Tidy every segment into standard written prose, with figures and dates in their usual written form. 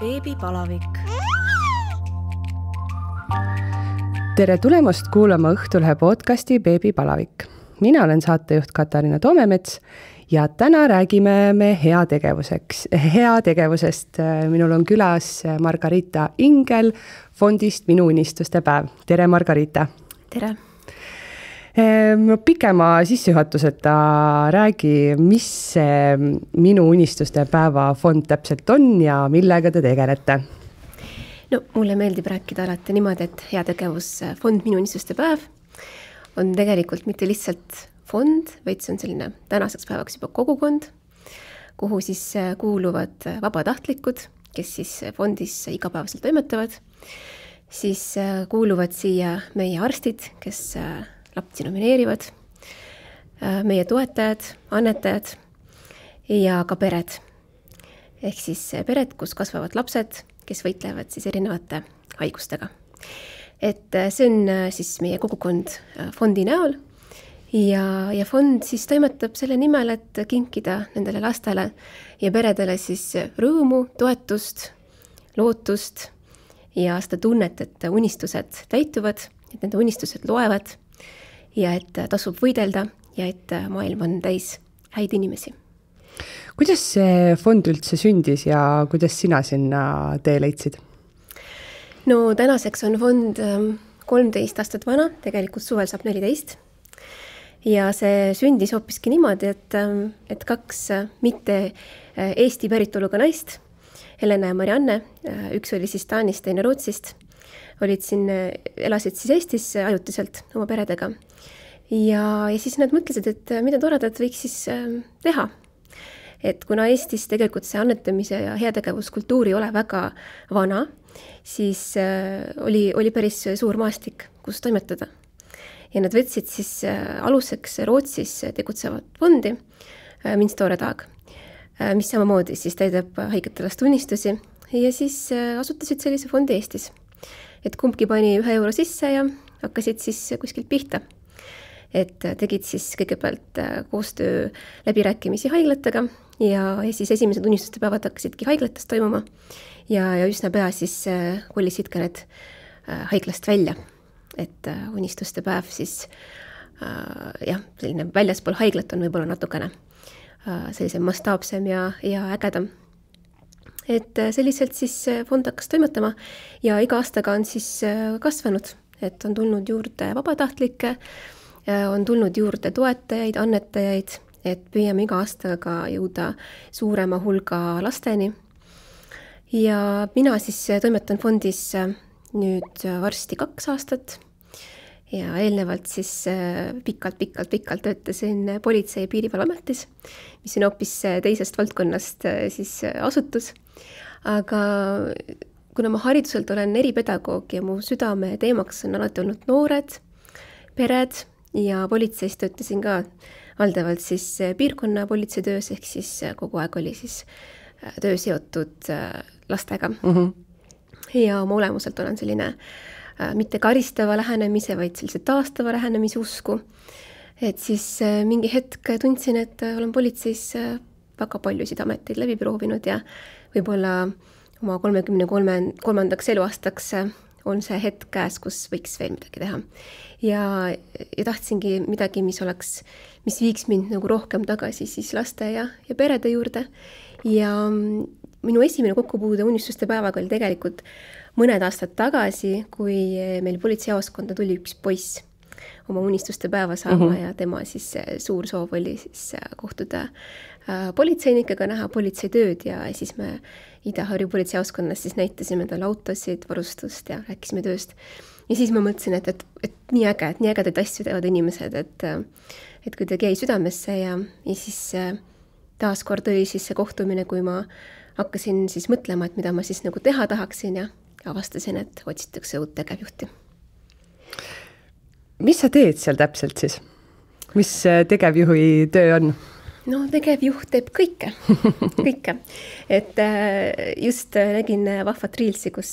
Beebipalavik. Tere tulemast kuulama Õhtulehe podcasti Beebipalavik. Mina olen saatejuht Katariina Toomemets ja täna räägime me heategevusest. Minul on külas Margarita Ingel fondist Minu unistuste päev. Tere, Margarita! Tere! Pikema sissejuhatuseta räägi, mis see Minu unistuste päeva fond täpselt on ja millega te tegelete? No, mulle meeldib rääkida alati niimoodi, et heategevusfond Minu unistuste päev on tegelikult mitte lihtsalt fond, vaid see on selline tänaseks päevaks juba kogukond, kuhu siis kuuluvad vabatahtlikud, kes siis fondis igapäevaselt toimetavad. Siis kuuluvad siia meie arstid, kes lapsi nomineerivad, meie toetajad, annetajad ja ka pered. Ehk siis pered, kus kasvavad lapsed, kes võitlevad siis erinevate haigustega. Et see on siis meie kogukond fondi näol ja fond siis toimetab selle nimel, et kinkida nendele lastele ja peredele siis rõõmu, toetust, lootust ja seda tunnet, et unistused täituvad, et nende unistused loevad ja et tasub võidelda ja et maailm on täis häid inimesi. Kuidas see fond üldse sündis ja kuidas sina sinna tee leidsid? No tänaseks on fond 13 aastat vana, tegelikult suvel saab 14. Ja see sündis hoopiski niimoodi, et kaks mitte Eesti päritoluga naist, Helena ja Marianne, üks oli siis Taanist, teine Rootsist, elasid siis Eestis ajutiselt oma peredega. Ja siis nad mõtlesid, et mida toredat võiks siis teha. Et kuna Eestis tegelikult see annetamise ja heategevuskultuur ei ole väga vana, siis oli päris suur maastik, kus toimetada. Ja nad võtsid siis aluseks Rootsis tegutsevat fondi, Minstore Dag, mis samamoodi siis täidab haigete laste unistusi ja siis asutasid sellise fondi Eestis. Et kumbki pani 1 euro sisse ja hakkasid siis kuskilt pihta. Et tegid siis kõigepealt koostöö läbirääkimisi haiglatega ja siis esimesed unistuste päevad hakkasidki haiglatest toimuma ja üsna pea siis kolisid ka need haiglast välja. Et unistuste päev siis selline väljaspool haiglat on võib-olla natukene sellise mastaapsem ja ägedam. Et selliselt siis fond hakkas toimetama ja iga aastaga on siis kasvanud, et on tulnud juurde vabatahtlikke, on tulnud juurde toetajaid, annetajaid, et püüame iga aastaga jõuda suurema hulga lasteni. Ja mina siis toimetan fondis nüüd varsti 2 aastat ja eelnevalt siis pikalt töötasin Politsei- ja Piirivalveametis, mis on hoopis teisest valdkonnast siis asutus. Aga kuna ma hariduselt olen eripedagoog ja mu südame teemaks on alati olnud noored, pered ja politseis töötasin ka valdavalt siis piirkonna politseitöös, ehk siis kogu aeg oli siis töö seotud lastega. Ja oma olemuselt olen selline mitte karistava lähenemise, vaid sellise taastava lähenemise usku. Et siis mingi hetk tundsin, et olen politseis väga paljusid ameteid läbi proovinud ja võib-olla oma 33. eluaastaks on see hetk käes, kus võiks veel midagi teha. Ja tahtsingi midagi, mis viiks mind nagu rohkem tagasi siis laste ja perede juurde. Ja minu esimene kokkupuude unistuste päevaga oli tegelikult mõned aastad tagasi, kui meil politseijaoskonda tuli üks poiss oma unistuste päeva saama ja tema siis suur soov oli siis kohtuda politseinikega, näha politseitööd ja siis me Ida-Harju politseijaoskonnas siis näitasime talle autosid, varustust ja rääkisime tööst. Ja siis ma mõtlesin, et nii ägedaid asju teevad inimesed, et kuidagi jäi südamesse ja siis taaskord oli siis see kohtumine, kui ma hakkasin siis mõtlema, et mida ma siis nagu teha tahaksin ja avastasin, et otsitakse uut tegevjuhti. Mis sa teed seal täpselt siis? Mis tegevjuhi töö on? No tegevjuht teeb kõike. Et just nägin vahvat reelsi, kus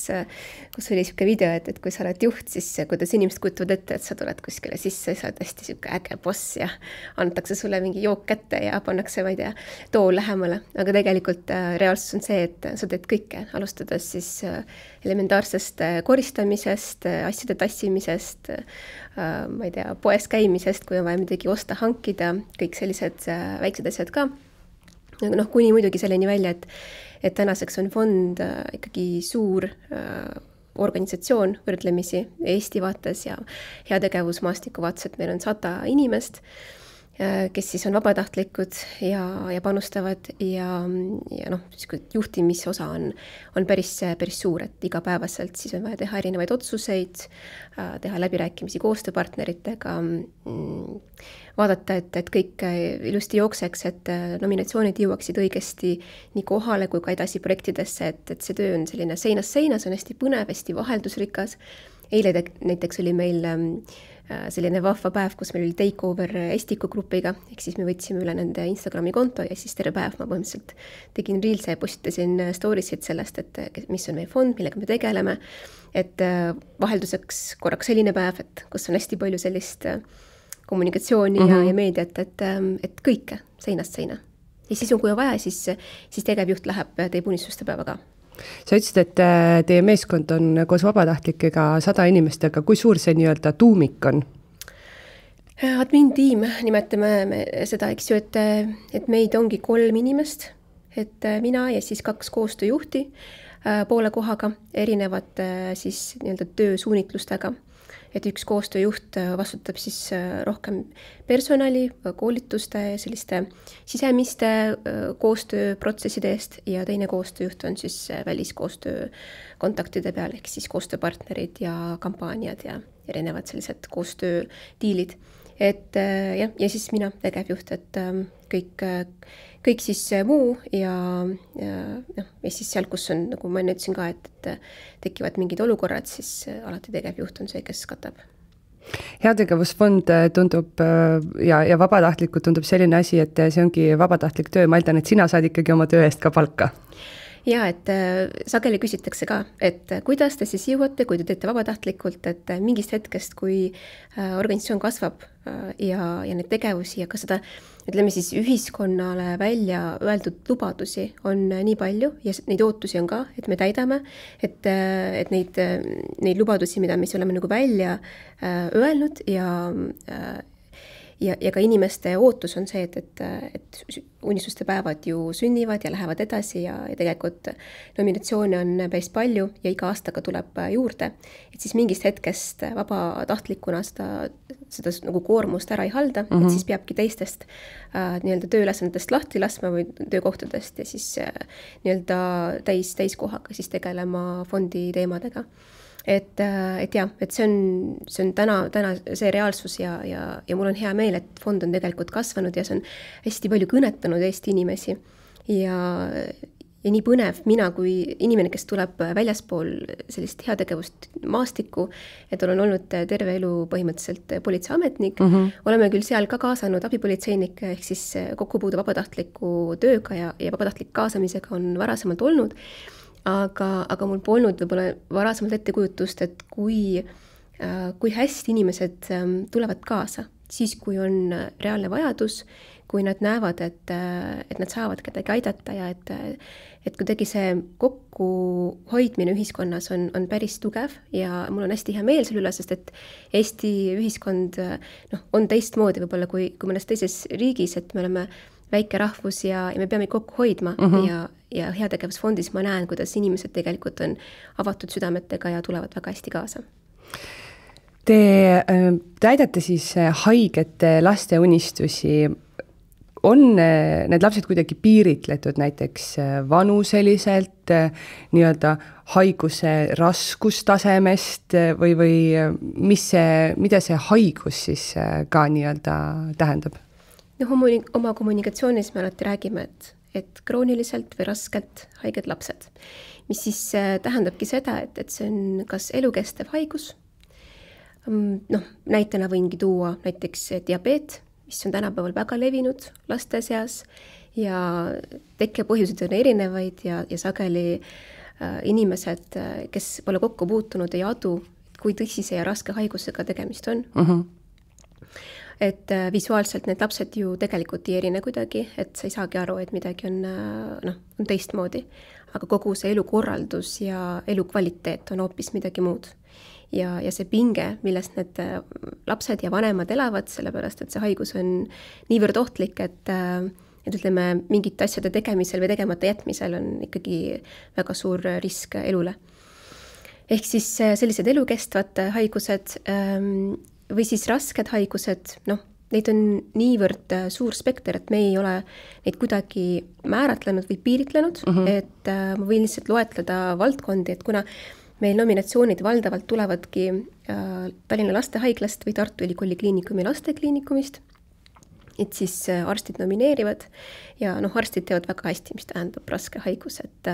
kus oli niisugune video, et kui sa oled juht, siis kuidas inimesed kujutavad ette, et sa tuled kuskile sisse, sa oled hästi niisugune äge boss ja antakse sulle mingi jook kätte ja pannakse, ma ei tea, tool lähemale. Aga tegelikult reaalsus on see, et sa teed kõike, alustades siis elementaarsest koristamisest, asjade tassimisest, ma ei tea, poes käimisest, kui on vaja midagi osta, hankida, kõik sellised väiksed asjad ka. Kuni muidugi selleni välja, et tänaseks on fond ikkagi suur organisatsioon võrdlemisi Eesti vaates ja heategevusmaastiku vaates, et meil on 100 inimest, kes siis on vabatahtlikud ja panustavad ja juhtimisosa on päris suur, et igapäevaselt siis on vaja teha erinevaid otsuseid, teha läbirääkimisi koostööpartneritega, vaadata, et kõik ilusti jookseks, et nominatsioonid jõuaksid õigesti nii kohale kui ka edasi projektidesse, et see töö on selline seinas, on hästi põnev, hästi vaheldusrikas. Eile näiteks oli meil selline vahva päev, kus meil oli takeover Estiku grupiga, ehk siis me võtsime üle nende Instagrami konto ja siis terve päev ma põhimõtteliselt tegin reelse ja postitasin storysid sellest, et mis on meie fond, millega me tegeleme, et vahelduseks korraks selline päev, et kus on hästi palju sellist kommunikatsiooni ja meediat, et kõike seinast seina. Ja siis, kui on vaja, siis tegevjuht läheb, teeb unistuste päeva ka. Sa ütlesid, et teie meeskond on koos vabatahtlikega 100 inimest, aga kui suur see nii-öelda tuumik on? Admin tiim nimetame me seda, eks ju, et meid ongi 3 inimest, et mina ja siis 2 koostööjuhti poole kohaga, erinevad siis nii-öelda töösuunitlustega. Et üks koostööjuht vastutab siis rohkem personali, koolituste, selliste sisemiste koostööprotsesside eest ja teine koostööjuht on siis väliskoostöö kontaktide peal, ehk siis koostööpartnerid ja kampaaniad ja erinevad sellised koostöödiilid. Ja siis mina tegevjuht, et kõik siis muu ja siis seal, kus on, nagu ma ütlesin ka, et tekivad mingid olukorrad, siis alati tegevjuht on see, kes katab. Heategevusfond tundub ja vabatahtlikult tundub selline asi, et see ongi vabatahtlik töö. Ma eeldan, et sina saad ikkagi oma töö eest ka palka. Ja, et sageli küsitakse ka, et kuidas te siis jõuate, kui te teete vabatahtlikult, et mingist hetkest, kui organisatsioon kasvab ja neid tegevusi ja ka seda, ütleme siis ühiskonnale välja öeldud lubadusi on nii palju ja neid ootusi on ka, et me täidame, et neid lubadusi, mida me oleme nagu välja öelnud ja ka inimeste ootus on see, et unistuste päevad ju sünnivad ja lähevad edasi ja tegelikult nominatsioone on päris palju ja iga aastaga tuleb juurde. Et siis mingist hetkest vabatahtlikuna seda nagu koormust ära ei halda, et siis peabki teistest nii-öelda tööülesannetest lahti laskma või töökohtadest ja siis nii-öelda täiskohaga siis tegelema fondi teemadega. Et see on täna see reaalsus ja mul on hea meel, et fond on tegelikult kasvanud ja see on hästi palju kõnetanud Eesti inimesi ja nii põnev mina kui inimene, kes tuleb väljaspool sellist heategevust maastikku, et olen olnud terve elu põhimõtteliselt politseiametnik, oleme küll seal ka kaasanud abipolitseinike ehk siis kokkupuude vabatahtliku tööga ja vabatahtlik kaasamisega on varasemalt olnud. Aga mul polnud võib-olla varasemalt ettekujutust, et kui hästi inimesed tulevad kaasa, siis kui on reaalne vajadus, kui nad näevad, et nad saavad kedagi aidata ja et kuidagi see kokkuhoidmine ühiskonnas on päris tugev ja mul on hästi hea meel selle üle, sest et Eesti ühiskond on teistmoodi võib-olla kui mõnes teises riigis, et me oleme väike rahvus ja me peame kokku hoidma ja heategevusfondis ma näen, kuidas inimesed tegelikult on avatud südametega ja tulevad väga hästi kaasa. Te täidate siis haigete laste unistusi. On need lapsed kuidagi piiritletud näiteks vanuseliselt, nii-öelda haiguse raskustasemest või mida see haigus siis ka nii-öelda tähendab? Oma kommunikatsioonis me alati räägime, et krooniliselt või raskelt haiged lapsed, mis siis tähendabki seda, et see on kas elukestev haigus. Näitena võingi tuua näiteks diabeet, mis on tänapäeval väga levinud laste seas ja tekkepõhjused on erinevaid ja sageli inimesed, kes pole kokku puutunud, ei adu, kui tõsise ja raske haigusega tegemist on. Et visuaalselt need lapsed ju tegelikult ei erine kuidagi, et sa ei saagi aru, et midagi on teistmoodi. Aga kogu see elukorraldus ja elukvaliteet on hoopis midagi muud. Ja see pinge, millest need lapsed ja vanemad elavad, sellepärast, et see haigus on niivõrd ohtlik, et ütleme, mingite asjade tegemisel või tegemata jätmisel on ikkagi väga suur risk elule. Ehk siis sellised elukestvad haigused või siis rasked haigused, neid on niivõrd suur spekter, et me ei ole neid kuidagi määratlenud või piiritlenud, et ma võin lihtsalt loetleda valdkondi, et kuna meil nominatsioonid valdavalt tulevadki Tallinna Lastehaiglast või Tartu Ülikooli Kliinikumi lastekliinikumist, et siis arstid nomineerivad ja arstid teavad väga hästi, mis tähendab raske haigus, et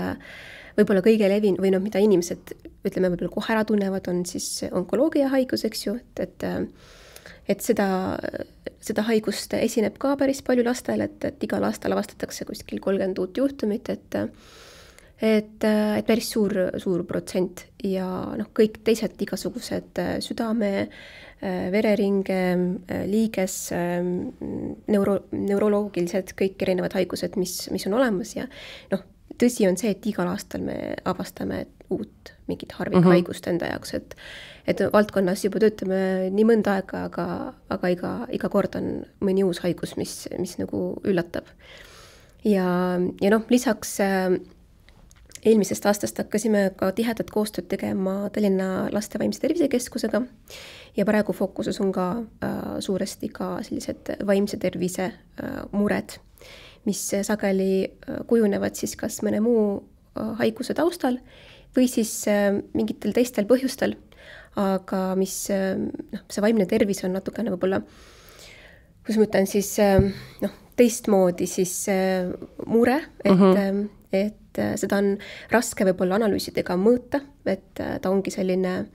võib-olla kõige levin või mida inimesed, ütleme, võib-olla kohe ära tunnevad, on siis onkoloogia haigus, eks ju, et seda haigust esineb ka päris palju lastel, et igal aastal avastatakse kuskil 30 uut juhtumit, et päris suur protsent ja kõik teised igasugused südame, vereringe, liiges, neuroloogilised, kõik erinevad haigused, mis on olemas ja tõsi on see, et igal aastal me avastame uut mingit harvikhaigust enda jaoks, et valdkonnas juba töötame nii mõnda aega, aga iga kord on mõni uus haigus, mis nagu üllatab. Ja lisaks eelmisest aastast hakkasime ka tihedat koostööd tegema Tallinna Laste Vaimse Tervisekeskusega ja praegu fookuses on ka suuresti ka sellised vaimse tervise mured, mis sageli kujunevad siis kas mõne muu haiguse taustal või siis mingitel teistel põhjustel, aga mis see vaimne tervis on natukene võib-olla, kus ma ütlen siis teistmoodi siis mure, et seda on raske võib-olla analüüsidega mõõta, et ta ongi selline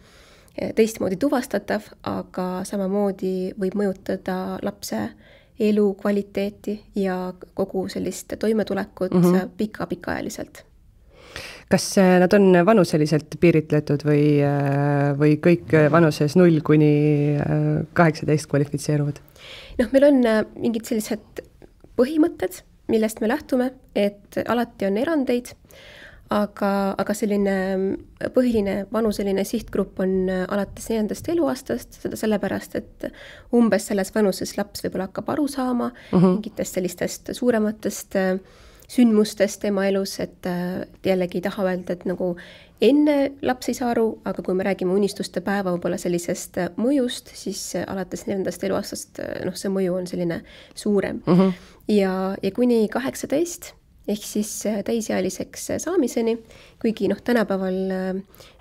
teistmoodi tuvastatav, aga samamoodi võib mõjutada lapse elu kvaliteeti ja kogu sellist toimetulekut pikaajaliselt. Kas nad on vanuseliselt piiritletud või kõik vanuses 0 kuni 18 kvalifitseeruvad? Meil on mingid sellised põhimõtted, millest me lähtume, et alati on erandeid, aga selline põhiline vanuseline sihtgrupp on alates 4. eluaastast, seda sellepärast, et umbes selles vanuses laps võib-olla hakkab aru saama mingitest sellistest suurematest sündmustest tema elus, et jällegi ei taha öelda, et nagu enne laps ei saa aru, aga kui me räägime unistuste päeva võib-olla sellisest mõjust, siis alates 4. eluaastast see mõju on selline suurem. Ja kuni 18 ehk siis täisealiseks saamiseni, kuigi tänapäeval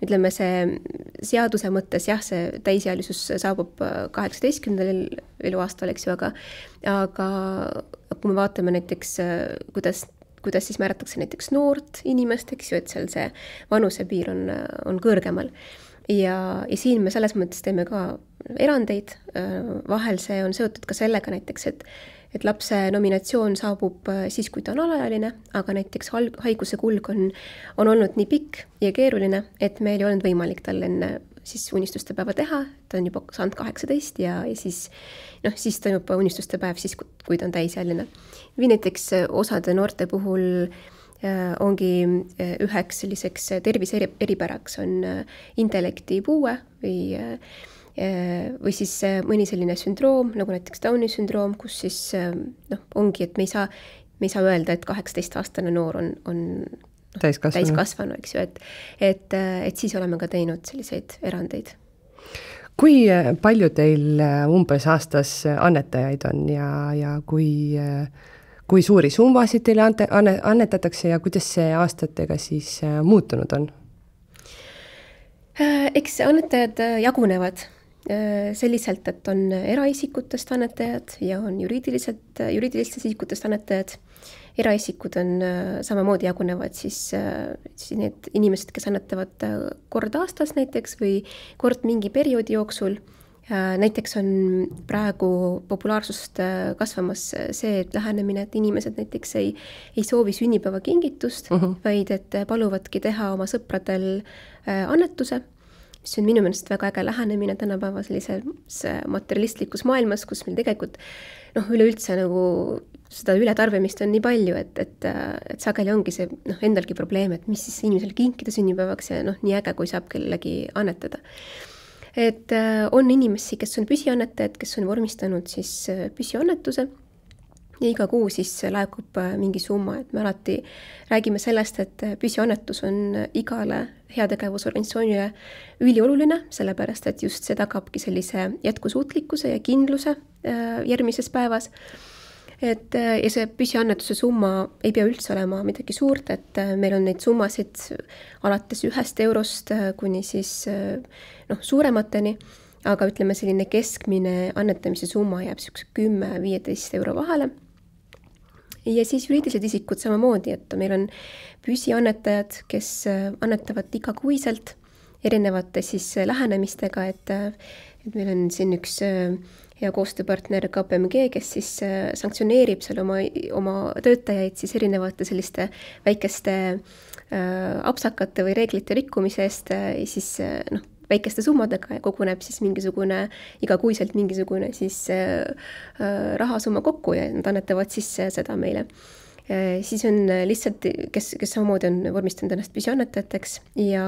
ütleme see seaduse mõttes jah, see täisealisus saabub 18. eluaastal, eks ju, aga kui me vaatame näiteks, kuidas siis määratakse näiteks noort inimest, eks ju, et seal see vanusepiir on kõrgemal. Ja siin me selles mõttes teeme ka erandeid, vahel see on seotud ka sellega näiteks, et lapse nominatsioon saabub siis, kui ta on alaealine, aga näiteks haiguse kulg on olnud nii pikk ja keeruline, et meil ei olnud võimalik tal enne siis unistuste päeva teha, ta on juba saanud 18 ja siis toimub unistuste päev siis, kui ta on täisealine. Või näiteks osade noorte puhul ongi üheks selliseks tervise eripäraks on intellektipuue või siis mõni selline sündroom, nagu näiteks Downi sündroom, kus siis ongi, et me ei saa öelda, et 18-aastane noor on täiskasvanu, eks ju, et siis oleme ka teinud selliseid erandeid. Kui palju teil umbes aastas annetajaid on ja kui suuri summasid teile annetatakse ja kuidas see aastatega siis muutunud on? Eks annetajad jagunevad selliselt, et on eraisikutest annetajad ja on juriidilistest isikutest annetajad. Eraisikud on samamoodi jagunevad siis need inimesed, kes annetavad kord aastas näiteks või kord mingi perioodi jooksul Näiteks on praegu populaarsust kasvamas see, et lähenemine, et inimesed näiteks ei soovi sünnipäevakingitust, vaid et paluvadki teha oma sõpradel annetuse, mis on minu meelest väga äge lähenemine tänapäeva sellises materialistlikus maailmas, kus meil tegelikult üleüldse nagu seda ületarbimist on nii palju, et sageli ongi see endalgi probleem, et mis siis inimesele kinkida sünnipäevaks ja nii äge, kui saab kellelegi annetada. Et on inimesi, kes on püsiannetajad, kes on vormistanud siis püsiannetuse ja iga kuu siis laekub mingi summa, et me alati räägime sellest, et püsiannetus on igale heategevusorganisatsioonile ülioluline, sellepärast et just see tagabki sellise jätkusuutlikkuse ja kindluse järgmises päevas. Ja see püsiannetuse summa ei pea üldse olema midagi suurt, et meil on neid summasid alates 1 eurost kuni siis suuremateni, aga ütleme selline keskmine annetamise summa jääb 10-15 euro vahele. Ja siis juriidilised isikud samamoodi, et meil on püsiannetajad, kes annetavad igakuiselt erinevate siis lähenemistega, et meil on siin üks ja koostööpartner KPMG, kes siis sanktsioneerib seal oma töötajaid siis erinevate selliste väikeste apsakate või reeglite rikkumise eest siis väikeste summadega ja koguneb siis igakuiselt mingisugune siis rahasumma kokku ja nad annetavad siis seda meile. Siis on lihtsalt, kes samamoodi on vormistanud ennast püsiannetajateks ja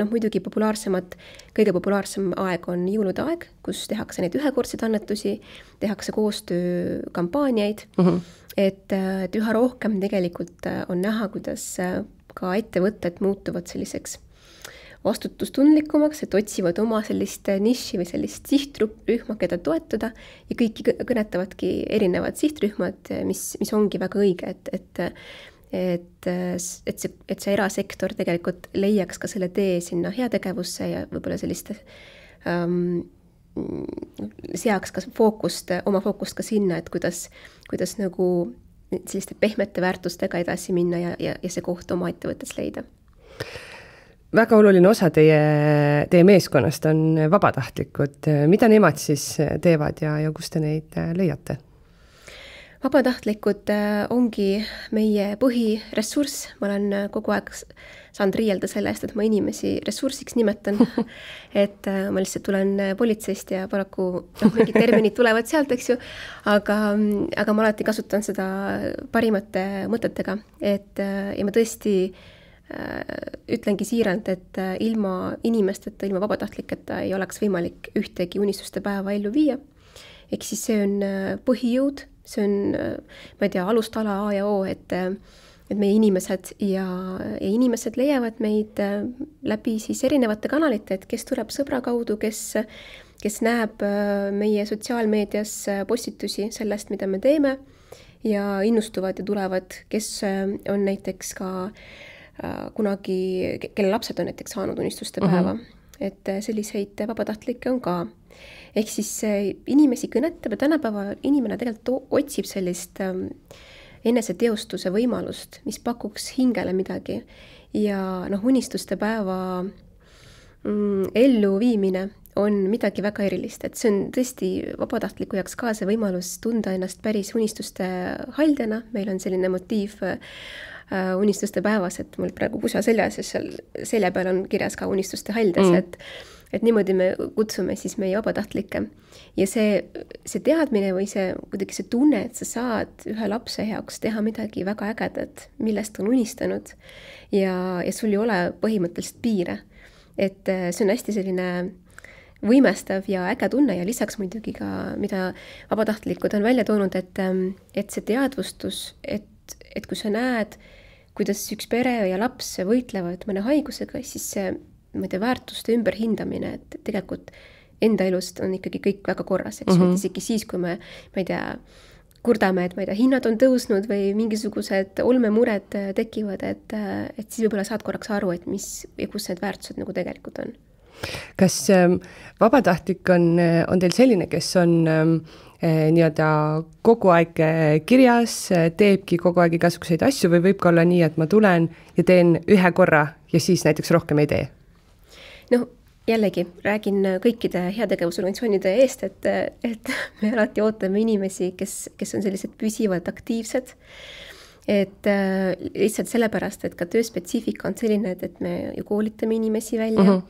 muidugi kõige populaarsem aeg on jõulude aeg, kus tehakse neid ühekordseid annetusi, tehakse koostöökampaaniaid, et üha rohkem tegelikult on näha, kuidas ka ettevõtted muutuvad selliseks vastutustundlikumaks, et otsivad oma sellist niši või sellist sihtrühma, keda toetada ja kõiki kõnetavadki erinevad sihtrühmad, mis ongi väga õige, et see erasektor tegelikult leiaks ka selle tee sinna heategevusse ja võib-olla selliste seaks ka oma fookust ka sinna, et kuidas nagu selliste pehmete väärtustega edasi minna ja see koht oma ettevõttes leida. Väga oluline osa teie meeskonnast on vabatahtlikud. Mida nemad siis teevad ja kus te neid leiate? Vabatahtlikud ongi meie põhiressurss. Ma olen kogu aeg saanud riielda selle eest, et ma inimesi ressursiks nimetan. Et ma lihtsalt tulen politseist ja paraku mingid terminid tulevad sealt, eks ju. Aga ma alati kasutan seda parimate mõtetega. Ja ma tõesti ütlengi siiralt, et ilma inimesteta, ilma vabatahtliketa ei oleks võimalik ühtegi unistuste päeva ellu viia. Ehk siis see on põhijõud, see on, ma ei tea, alustala A ja O, et meie inimesed ja inimesed leiavad meid läbi siis erinevate kanalite, et kes tuleb sõbra kaudu, kes näeb meie sotsiaalmeedias postitusi sellest, mida me teeme ja innustuvad ja tulevad, kes on näiteks ka kunagi, kelle lapsed on näiteks saanud unistuste päeva, et selliseid vabatahtlikke on ka. Ehk siis inimesi kõnetab ja tänapäeva inimene tegelikult otsib sellist eneseteostuse võimalust, mis pakuks hingele midagi. Ja unistuste päeva ellu viimine on midagi väga erilist, et see on tõesti vabatahtliku jaoks ka see võimalus tunda ennast päris unistuste haldjana. Meil on selline motiiv unistuste päevas, et mul praegu pusa seljas ja seal selja peal on kirjas ka unistuste haldes, et niimoodi me kutsume siis meie vabatahtlikke. Ja see teadmine või kuidagi see tunne, et sa saad ühe lapse jaoks teha midagi väga ägedat, millest on unistanud ja sul ei ole põhimõtteliselt piire. Et see on hästi selline võimestav ja äge tunne ja lisaks muidugi ka, mida vabatahtlikud on välja toonud, et see teadvustus, et kui sa näed, kuidas üks pere ja laps võitlevad mõne haigusega, siis see väärtuste ümberhindamine, et tegelikult enda elust on ikkagi kõik väga korras, eks isegi siis, kui me ei tea, kurdame, et hinnad on tõusnud või mingisugused olmemured tekivad, et siis võib-olla saad korraks aru, et kus need väärtused nagu tegelikult on. Kas vabatahtlik on teil selline, kes on nii-öelda kogu aeg kirjas, teebki kogu aeg igasuguseid asju või võib ka olla nii, et ma tulen ja teen ühe korra ja siis näiteks rohkem ei tee? jällegi räägin kõikide heategevusorganisatsioonide eest, et me alati ootame inimesi, kes on sellised püsivalt aktiivsed. Et lihtsalt sellepärast, et ka tööspetsiifika on selline, et me ju koolitame inimesi välja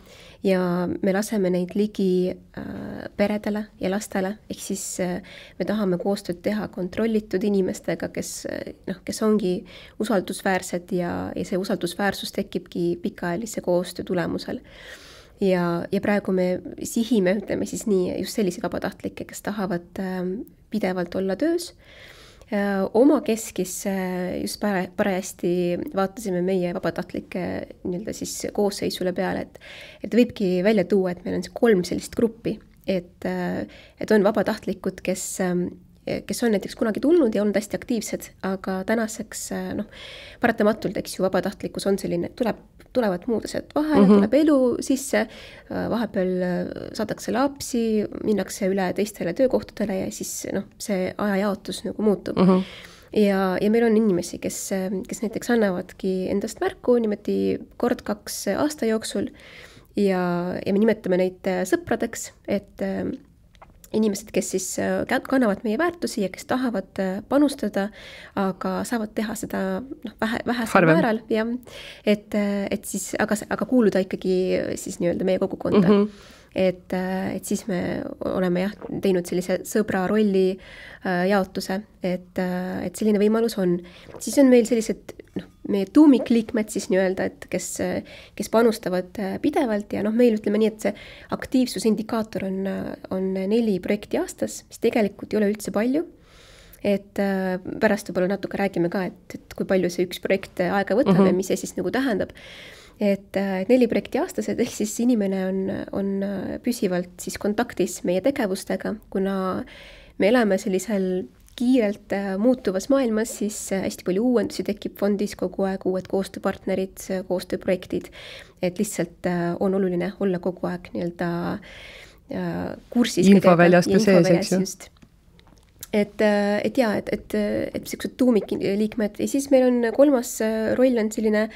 ja me laseme neid ligi peredele ja lastele, ehk siis me tahame koostööd teha kontrollitud inimestega, kes ongi usaldusväärsed ja see usaldusväärsus tekibki pikaajalise koostöö tulemusel. Ja praegu me sihime, ütleme siis nii, just selliseid vabatahtlikke, kes tahavad pidevalt olla töös. Oma keskis just parajasti vaatasime meie vabatahtlike nii-öelda siis koosseisule peale, et võibki välja tuua, et meil on 3 sellist gruppi, et on vabatahtlikud, kes on näiteks kunagi tulnud ja olnud hästi aktiivsed, aga tänaseks paratamatult, eks ju, vabatahtlikkus on selline, tulevad muutused vahele, tuleb elu sisse, vahepeal saadakse lapsi, minnakse üle teistele töökohtadele ja siis see ajajaotus nagu muutub. Ja meil on inimesi, kes näiteks annavadki endast märku niimoodi 1-2 aasta jooksul ja me nimetame neid sõpradeks, et inimesed, kes siis kannavad meie väärtusi ja kes tahavad panustada, aga saavad teha seda vähesel määral. Ja, et siis, aga kuuluda ikkagi siis nii-öelda meie kogukonda. Et siis me oleme teinud sellise sõbra rolli jaotuse, et selline võimalus on. Siis on meil sellised meie tuumikliikmed siis nii-öelda, et kes panustavad pidevalt ja meil ütleme nii, et see aktiivsusindikaator on 4 projekti aastas, mis tegelikult ei ole üldse palju. Et pärast võib-olla natuke räägime ka, et kui palju see üks projekt aega võtab ja mis see siis nagu tähendab. Et 4 projekti aastased, ehk siis inimene on püsivalt siis kontaktis meie tegevustega, kuna me elame sellisel kiirelt muutuvas maailmas, siis hästi palju uuendusi tekib fondis kogu aeg, uued koostööpartnerid, koostööprojektid, et lihtsalt on oluline olla kogu aeg nii-öelda kursis. Infoväljas ka sees, eks ju. Et sellised tuumikliikmed ja siis meil on 3. roll on selline,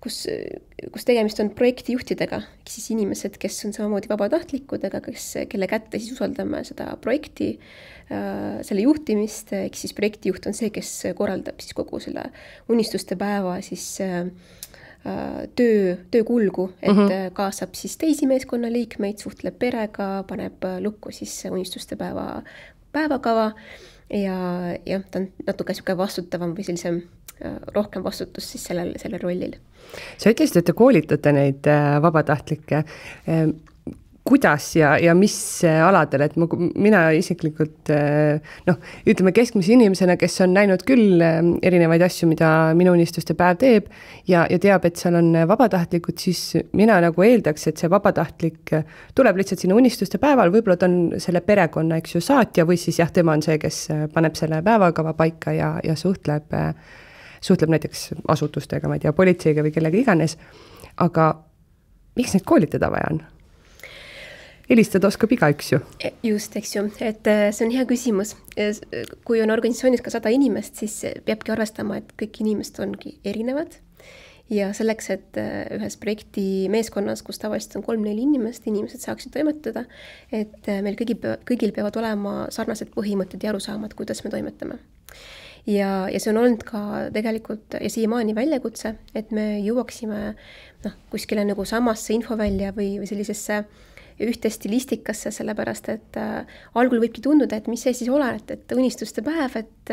kus tegemist on projektijuhtidega, siis inimesed, kes on samamoodi vabatahtlikud, aga kelle kätte siis usaldame seda projekti, selle juhtimist, ehk siis projektijuht on see, kes korraldab siis kogu selle unistuste päeva siis töökulgu, et kaasab siis teisi meeskonnaliikmeid, suhtleb perega, paneb lukku siis unistuste päevakava ja ta on natuke siuke vastutavam või sellisem rohkem vastutus siis sellel rollil. Sa ütlesid, et te koolitate neid vabatahtlikke. Kuidas ja mis aladel, et mina isiklikult, ütleme keskmise inimesena, kes on näinud küll erinevaid asju, mida minu unistuste päev teeb ja teab, et seal on vabatahtlikud, siis mina nagu eeldaks, et see vabatahtlik tuleb lihtsalt sinna unistuste päeval, võib-olla ta on selle perekonna, eks ju, saatja või siis tema on see, kes paneb selle päevakava paika ja suhtleb näiteks asutustega, ma ei tea, politseiga või kellega iganes, aga miks neid koolitada vaja on? Helistada oskab igaüks ju. Just, eks ju, et see on hea küsimus. Kui on organisatsioonis ka 100 inimest, siis peabki arvestama, et kõik inimesed ongi erinevad. Ja selleks, et ühes projekti meeskonnas, kus tavaliselt on 3-4 inimesed saaksid toimetada, et meil kõigil peavad olema sarnased põhimõtted ja arusaamad, kuidas me toimetame. Ja see on olnud ka tegelikult ja siiamaani väljakutse, et me jõuaksime kuskile nagu samasse infovälja või sellisesse ühte stilistikasse, sellepärast, et algul võibki tunduda, et mis see siis ole, et unistuste päev, et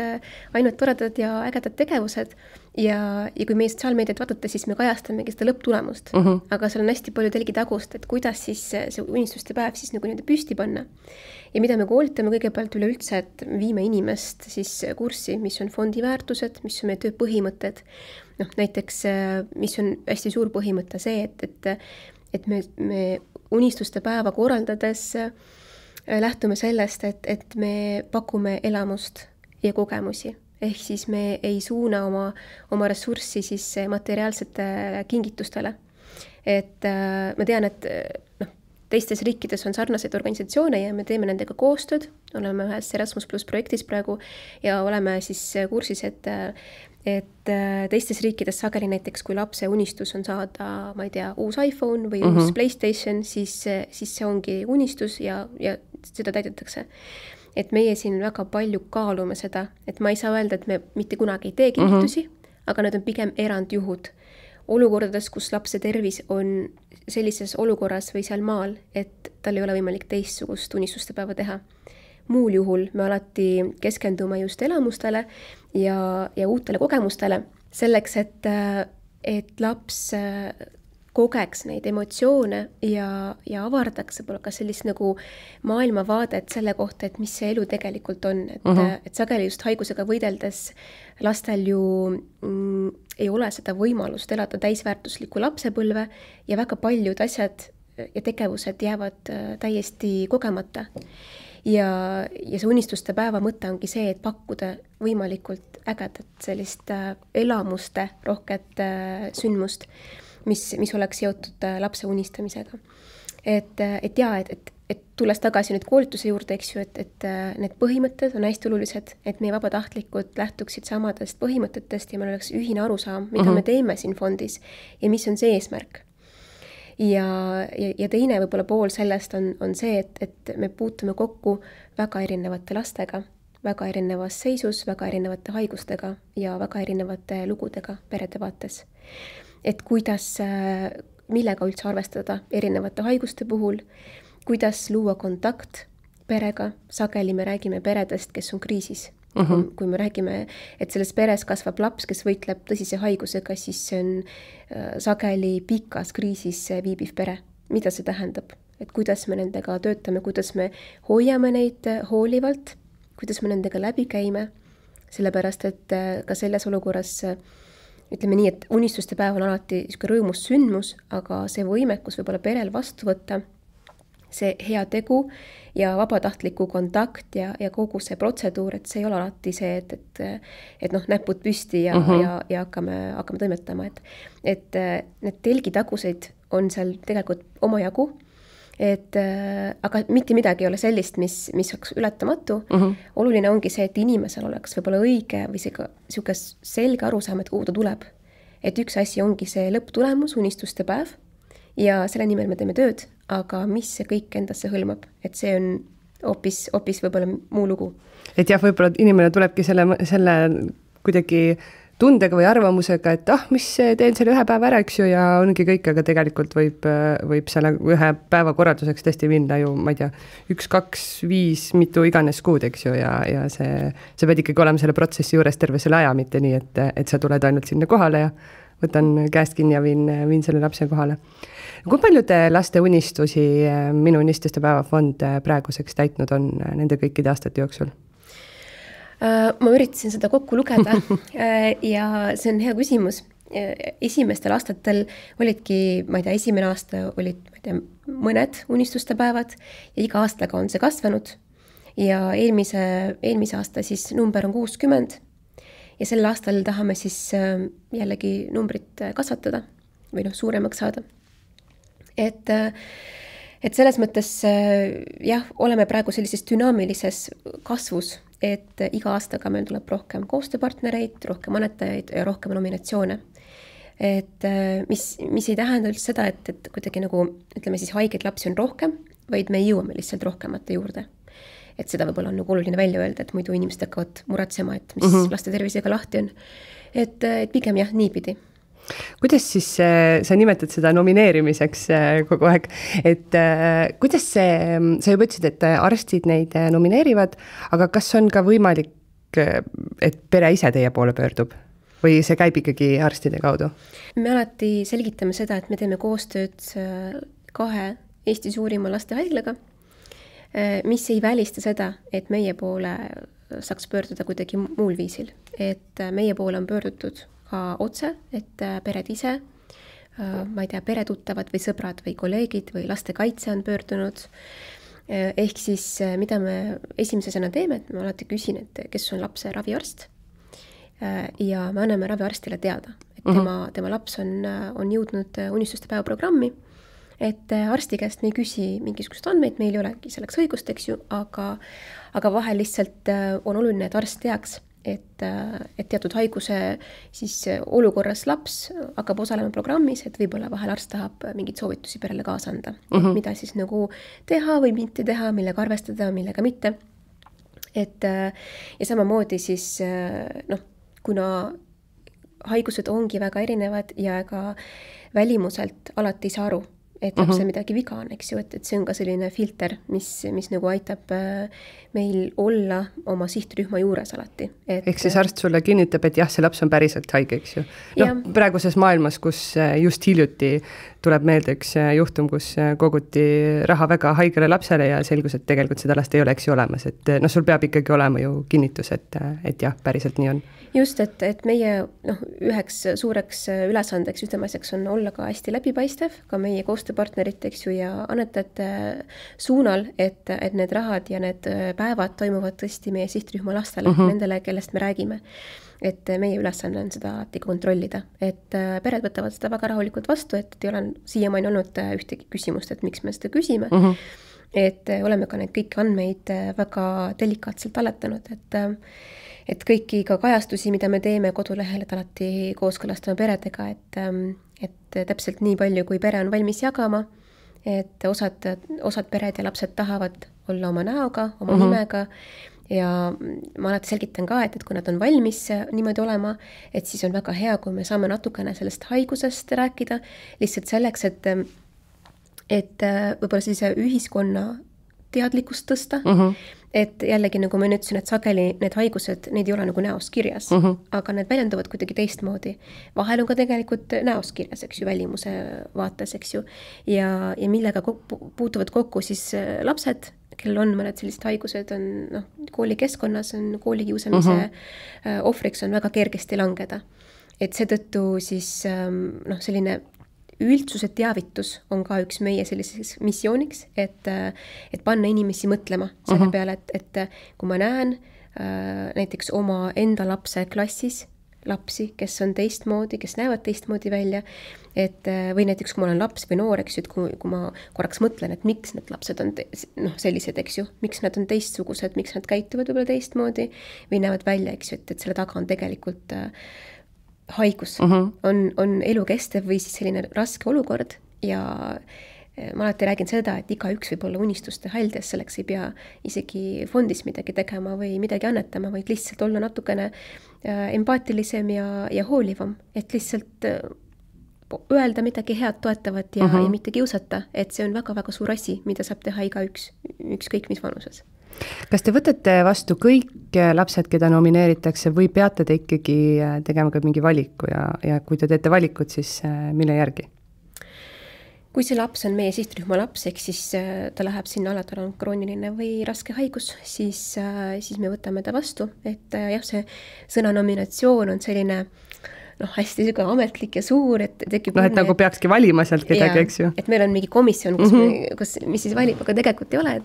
ainult toredad ja ägedad tegevused ja kui meie sotsiaalmeediat vaadata, siis me kajastamegi seda lõpptulemust. Aga seal on hästi palju telgi tagust, et kuidas siis see unistuste päev siis nagu nii püsti panna. Ja mida me koolitame kõigepealt üleüldse, et viime inimest siis kurssi, mis on fondi väärtused, mis on meie töö põhimõtted. Näiteks, mis on hästi suur põhimõte see, et me unistuste päeva korraldades lähtume sellest, et me pakume elamust ja kogemusi. Ehk siis me ei suuna oma ressurssi siis materiaalsete kingitustele. Et ma tean, et teistes riikides on sarnaseid organisatsioone ja me teeme nendega koostööd. Oleme ühes Erasmus+ projektis praegu ja oleme siis kursis, et et teistes riikides sageli näiteks, kui lapse unistus on saada, ma ei tea, uus iPhone või uus PlayStation, siis see ongi unistus ja seda täidetakse. Et meie siin väga palju kaalume seda, et ma ei saa öelda, et me mitte kunagi ei tee kingitusi, aga need on pigem erandjuhud. Olukordades, kus lapse tervis on sellises olukorras või seal maal, et tal ei ole võimalik teistsugust unistuste päeva teha. Muul juhul me alati keskendume just elamustele ja uutele kogemustele selleks, et laps kogeks neid emotsioone ja avardaks võib-olla ka sellist nagu maailmavaadet selle kohta, et mis see elu tegelikult on. Et sageli just haigusega võideldes lastel ju ei ole seda võimalust elada täisväärtuslikku lapsepõlve ja väga paljud asjad ja tegevused jäävad täiesti kogemata. Ja see unistuste päeva mõte ongi see, et pakkuda võimalikult ägedat sellist elamuste rohket sündmust, mis oleks seotud lapse unistamisega. Et tulles tagasi nüüd koolituse juurde, eks ju, et need põhimõtted on hästi olulised, et meie vabatahtlikud lähtuksid samadest põhimõtetest ja meil oleks ühine arusaam, mida me teeme siin fondis ja mis on see eesmärk. Ja teine võib-olla pool sellest on see, et me puutume kokku väga erinevate lastega, väga erinevas seisus, väga erinevate haigustega ja väga erinevate lugudega perede vaates. Et kuidas, millega üldse arvestada erinevate haiguste puhul, kuidas luua kontakt perega, sageli me räägime peredest, kes on kriisis. Kui me räägime, et selles peres kasvab laps, kes võitleb tõsise haigusega, siis see on sageli pikas kriisis viibiv pere. Mida see tähendab? Et kuidas me nendega töötame, kuidas me hoiame neid hoolivalt, kuidas me nendega läbi käime, sellepärast, et ka selles olukorras ütleme nii, et unistuste päev on alati rõõmus sündmus, aga see võimekus võib-olla perel vastu võtta, see hea tegu ja vabatahtliku kontakt ja kogu see protseduur, et see ei ole alati see, et näpud püsti ja hakkame toimetama. Et need telgitaguseid on seal tegelikult omajagu, aga mitte midagi ei ole sellist, mis oleks ületamatu. Oluline ongi see, et inimesel oleks võib-olla õige või selline selge arusaam, et kuhu ta tuleb. Et üks asi ongi see lõpptulemus, unistuste päev, ja selle nimel me teeme tööd, aga mis see kõik endasse hõlmab, et see on hoopis võib-olla muu lugu. Et jah, võib-olla inimene tulebki selle kuidagi tundega või arvamusega, et mis teen selle ühe päeva ära, eks ju, ja ongi kõik, aga tegelikult võib selle ühe päeva korralduseks tõesti minna ju, ma ei tea, 1, 2, 5, mitu iganes kuud, eks ju, ja see pead ikkagi olema selle protsessi juures terve selle aja, mitte nii, et sa tuled ainult sinna kohale ja võtan käest kinni ja viin selle lapse kohale. Kui paljude laste unistusi Minu unistuste päeva fond praeguseks täitnud on nende kõikide aastate jooksul? Ma üritasin seda kokku lugeda ja see on hea küsimus. Esimestel aastatel olidki, ma ei tea, esimene aasta olid mõned unistuste päevad ja iga aastaga on see kasvanud ja eelmise aasta siis number on 60 ja sel aastal tahame siis jällegi numbrit kasvatada või suuremaks saada. Et selles mõttes jah, oleme praegu sellises dünaamilises kasvus, et iga aastaga meil tuleb rohkem koostööpartnereid, rohkem annetajaid ja rohkem nominatsioone. Et mis ei tähenda üldse seda, et kuidagi nagu, ütleme siis haigeid lapsi on rohkem, vaid me jõuame lihtsalt rohkemate juurde. Et seda võib-olla on nagu oluline välja öelda, et muidu inimesed hakkavad muretsema, et mis laste tervisega lahti on. Et pigem jah, niipidi. Kuidas siis sa nimetad seda nomineerimiseks kogu aeg, et kuidas sa juba ütlesid, et arstid neid nomineerivad, aga kas on ka võimalik, et pere ise teie poole pöördub või see käib ikkagi arstide kaudu? Me alati selgitame seda, et me teeme koostööd 2 Eesti suurima lastehaiglaga, mis ei välista seda, et meie poole saaks pöörduda kuidagi muul viisil, et meie poole on pöördutud otse, et pered ise, ma ei tea, peretuttavad või sõbrad või kolleegid või lastekaitse on pöördunud. Ehk siis, mida me esimesena teeme, et ma alati küsin, et kes on lapse raviarst ja me anname raviarstile teada, et tema laps on jõudnud unistuste päeva programmi, et arsti käest me ei küsi mingisugust andmeid, meil ei olegi selleks õigust, eks ju, aga vahel lihtsalt on oluline, et arst teaks, et teatud haiguse siis olukorras laps hakkab osalema programmis, et võib-olla vahel arst tahab mingeid soovitusi perele kaasa anda, mida siis nagu teha või mitte teha, millega arvestada, millega mitte. Ja samamoodi siis kuna haigused ongi väga erinevad ja ega välimuselt alati ei saa aru, et lapsel midagi viga on, eks ju, et see on ka selline filter, mis nagu aitab meil olla oma sihtrühma juures alati. Ehk siis arst sulle kinnitab, et jah, see laps on päriselt haige, eks ju. Praeguses maailmas, kus just hiljuti tuleb meelde üks juhtum, kus koguti raha väga haigele lapsele ja selgus, et tegelikult seda last ei ole, eks ju, olemas. Et sul peab ikkagi olema ju kinnitus, et jah, päriselt nii on. Just, et meie üheks suureks ülesandeks ühtemaseks on olla ka hästi läbipaistev, ka meie koostööpartnerite, eks ju, ja annetajate suunal, et need rahad ja need päevad toimuvad tõesti meie sihtrühma lastele, nendele, kellest me räägime. Et meie ülesanne on seda alati kontrollida, et pered võtavad seda väga rahulikult vastu, et ei ole siiamaani olnud ühtegi küsimust, et miks me seda küsime. Et oleme ka neid kõiki andmeid väga delikaatselt allatanud, et kõiki ka kajastusi, mida me teeme kodulehel, et alati kooskõlastame peredega, et täpselt nii palju, kui pere on valmis jagama, et osad pered ja lapsed tahavad olla oma näoga, oma nimega, ja ma alati selgitan ka, et kui nad on valmis niimoodi olema, et siis on väga hea, kui me saame natukene sellest haigusest rääkida, lihtsalt selleks, et võib-olla sellise ühiskonna teadlikkust tõsta, et jällegi, nagu ma ütlesin, et sageli need haigused, neid ei ole nagu näos kirjas, aga need väljenduvad kuidagi teistmoodi. Vahel on ka tegelikult näos kirjas, eks ju, välimuse vaates, eks ju, ja millega puutuvad kokku siis lapsed, kellel on mõned sellised haigused, on koolikeskkonnas, on koolikiusamise ohvriks on väga kergesti langeda. Et seetõttu siis selline üldsuse teavitus on ka üks meie selliseks missiooniks, et panna inimesi mõtlema selle peale, et kui ma näen näiteks oma enda lapse klassis lapsi, kes on teistmoodi, kes näevad teistmoodi välja, või näiteks kui ma olen laps või noor, eks ju, et kui ma korraks mõtlen, et miks need lapsed on sellised, eks ju, miks nad on teistsugused, miks nad käituvad võib-olla teistmoodi või näevad välja, eks ju, et selle taga on tegelikult haigus, on elukestev või siis selline raske olukord ja ma alati räägin seda, et igaüks võib olla unistuste haldes, selleks ei pea isegi fondis midagi tegema või midagi annetama, vaid lihtsalt olla natukene empaatilisem ja hoolivam, et lihtsalt öelda midagi head, toetavat ja mitte kiusata, et see on väga-väga suur asi, mida saab teha igaüks, ükskõik mis vanuses. Kas te võtate vastu kõik lapsed, keda nomineeritakse või peate te ikkagi tegema ka mingi valiku ja kui te teete valikut, siis mille järgi? Kui see laps on meie sihtrühma laps, ehk siis ta läheb sinna alla, tal on krooniline või raske haigus, siis me võtame ta vastu. Et jah, see sõna nominatsioon on selline hästi ametlik ja suur, et tekib et nagu peakski valima sealt kedagi, eks ju. Et meil on mingi komisjon, mis siis valib, aga tegelikult ei ole,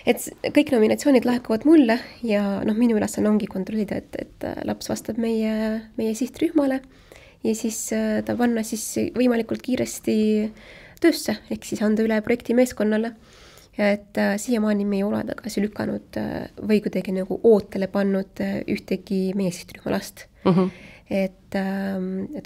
et kõik nominatsioonid laekuvad mulle ja minu ülesanne ongi kontrollida, et laps vastab meie sihtrühmale ja siis ta panna siis võimalikult kiiresti töösse, ehk siis anda üle projekti meeskonnale. Et siiamaani me ei ole tagasi lükanud või kuidagi nagu ootele pannud ühtegi meie sihtrühma last. Et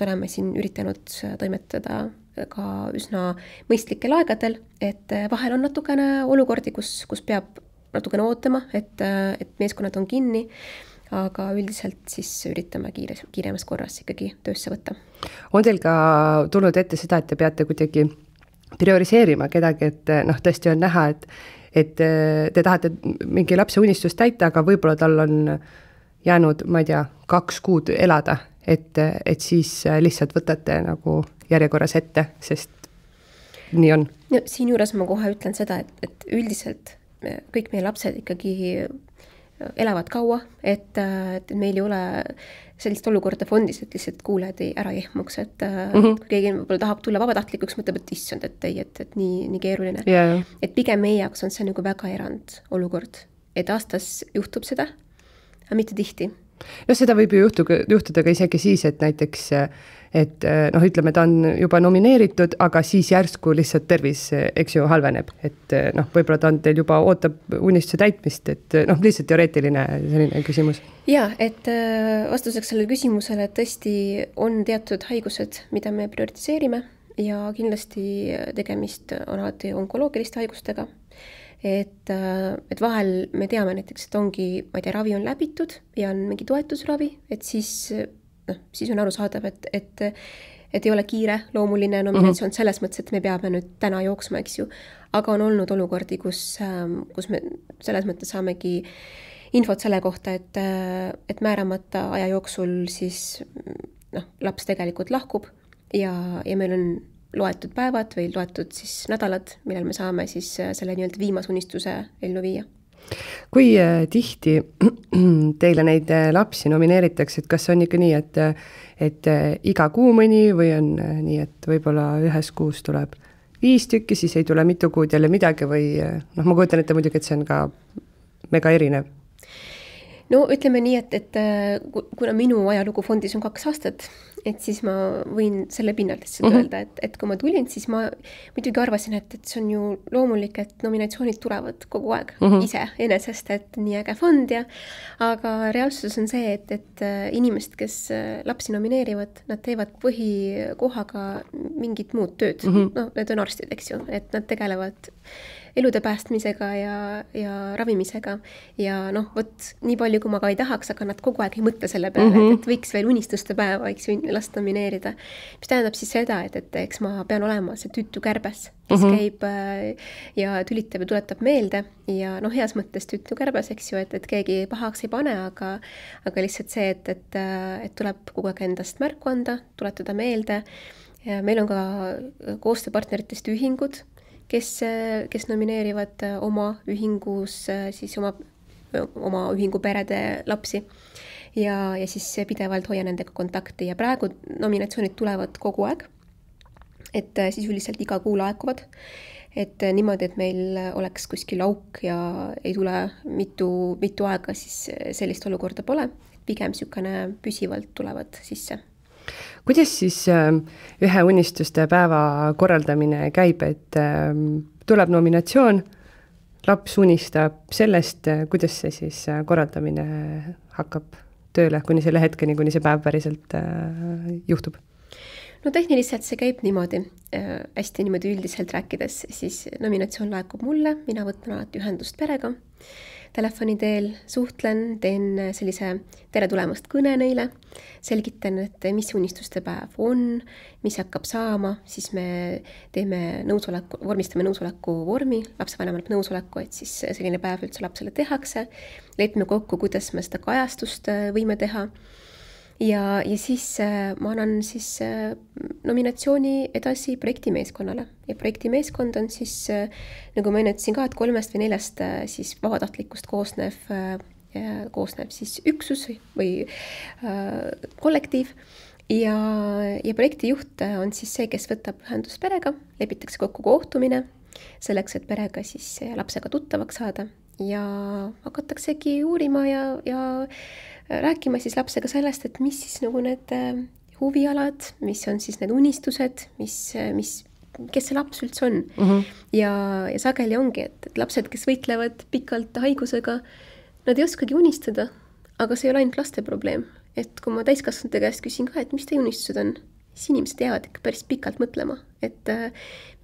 oleme siin üritanud toimetada ka üsna mõistlikel aegadel, et vahel on natukene olukordi, kus peab natukene ootama, et meeskonnad on kinni, aga üldiselt siis üritame kiiremas korras ikkagi töösse võtta. On teil ka tulnud ette seda, et te peate kuidagi prioriseerima kedagi, et tõesti on näha, et te tahate mingi lapse unistust täita, aga võib-olla tal on jäänud, ma ei tea, 2 kuud elada, et siis lihtsalt võtate nagu järjekorras ette, sest nii on. No, siin juures ma kohe ütlen seda, et üldiselt kõik meie lapsed ikkagi elavad kaua, et meil ei ole sellist olukorda fondis, et lihtsalt kuuled ära jehmuks, et kui keegi võib-olla tahab tulla vabatahtlikuks, mõtleb, et issand, et nii keeruline. Yeah. Et pigem meie jaoks on see nagu väga erand olukord, et aastas juhtub seda, aga mitte tihti. no seda võib ju juhtuda ka isegi siis, et näiteks, et noh, ütleme, ta on juba nomineeritud, aga siis järsku lihtsalt tervis, eks ju, halveneb. Et noh, võib-olla ta on teil juba ootab unistuse täitmist, et noh, lihtsalt teoreetiline selline küsimus. Jaa, et vastuseks sellele küsimusele, et tõesti on teatud haigused, mida me prioritiseerime ja kindlasti tegemist on alati onkoloogiliste haigustega. Et vahel me teame näiteks, et ongi, ma ei tea, ravi on läbitud ja on mingi toetusravi, et siis on aru saadav, et ei ole kiire loomuline nominatsioon selles mõttes, et me peame nüüd täna jooksma, eks ju. Aga on olnud olukordi, kus me selles mõttes saamegi infot selle kohta, et määramata aja jooksul siis laps tegelikult lahkub ja meil on loetud päevad või loetud siis nädalad, millel me saame siis selle nii-öelda viimase unistuse ellu viia. Kui tihti teile neid lapsi nomineeritakse, et kas on ikka nii, et iga kuu mõni või on nii, et võib-olla ühes kuus tuleb 5 tükki, siis ei tule mitu kuud jälle midagi või noh, ma kujutan ette muidugi, et see on ka mega erinev. No ütleme nii, et kuna minu ajalugu fondis on 2 aastat, et siis ma võin selle pinnalt öelda, et kui ma tulin, siis ma muidugi arvasin, et see on ju loomulik, et nominatsioonid tulevad kogu aeg ise enesest, et nii äge fond aga reaalsus on see, et inimesed, kes lapsi nomineerivad, nad teevad põhikohaga mingit muud tööd. No, need on arstid, eks ju, et nad tegelevad elude päästmisega ja ravimisega ja noh, võt nii palju, kui ma ka ei tahaks, aga nad kogu aeg ei mõtle selle peale, et võiks veel unistuste päeva, eks last nomineerida. Mis tähendab siis seda, et eks ma pean olema see tüütu kärbes, kes käib ja tülitab ja tuletab meelde ja noh, heas mõttes tüütu kärbes, eks ju, et keegi pahaks ei pane, aga lihtsalt see, et tuleb kogu aeg endast märku anda, tuletada meelde. Ja meil on ka koostööpartneritest ühingud, kes nomineerivad oma ühingus siis oma ühingu perede lapsi ja siis pidevalt hoia nendega kontakti ja praegu nominatsioonid tulevad kogu aeg, et sisuliselt iga kuu laekuvad, et niimoodi, et meil oleks kuskil auk ja ei tule mitu aega, siis sellist olukorda pole, pigem sükane püsivalt tulevad sisse. Kuidas siis ühe unistuste päeva korraldamine käib, et tuleb nominatsioon, laps unistab sellest, kuidas see siis korraldamine hakkab tööle kuni selle hetkeni, kuni see päev päriselt juhtub? No tehniliselt see käib niimoodi, hästi niimoodi üldiselt rääkides, siis nominatsioon laekub mulle, mina võtan alati ühendust perega, telefoni teel suhtlen, teen sellise tere tulemast kõne neile, selgitan, et mis unistuste päev on, mis hakkab saama, siis me vormistame nõusoleku vormi, lapsevanem annab nõusoleku, et siis selline päev üldse lapsele tehakse, lepime kokku, kuidas me seda kajastust võime teha. Ja siis ma annan siis nominatsiooni edasi projektimeeskonnale ja projektimeeskond on siis, nagu ma ennetasin ka, et 3 või 4 siis vabatahtlikust koosnev siis üksus või kollektiiv ja projektijuht on siis see, kes võtab ühendust perega, lepitakse kokku kohtumine selleks, et perega siis lapsega tuttavaks saada ja hakataksegi uurima ja rääkima siis lapsega sellest, et mis siis nagu need huvialad, mis on siis need unistused, kes see laps üldse on. Ja sageli ongi, et lapsed, kes võitlevad pikalt haigusega, nad ei oskagi unistada, aga see ei ole ainult laste probleem. Et kui ma täiskasvanute käest küsin ka, et mis teie unistused on, siis inimesed jäävad ikka päris pikalt mõtlema, et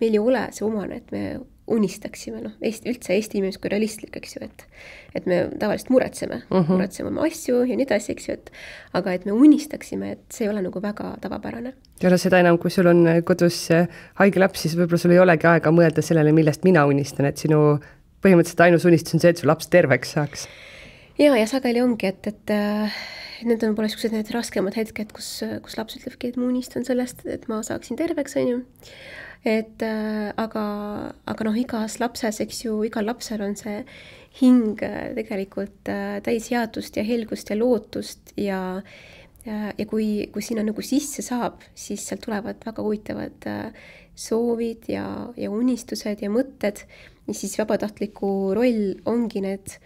meil ei ole see omane, et me unistaksime, üldse Eesti inimesed kui realistlik, eks ju, et me tavaliselt muretseme oma asju ja nii edasi, eks ju, aga et me unistaksime, et see ei ole nagu väga tavapärane. Ja seda enam, kui sul on kodus haige laps, siis võib-olla sul ei olegi aega mõelda sellele, millest mina unistan, et sinu põhimõtteliselt ainus unistus on see, et su laps terveks saaks. Ja sageli ongi, et need on pole sellised need raskemad hetked, kus laps ütlebki, et ma unistan sellest, et ma saaksin terveks, on ju. Aga igas lapses, eks ju, igal lapsel on see hing tegelikult täis headust ja helgust ja lootust ja kui sinna nagu sisse saab, siis sealt tulevad väga huvitavad soovid ja unistused ja mõtted ja siis vabatahtliku roll ongi need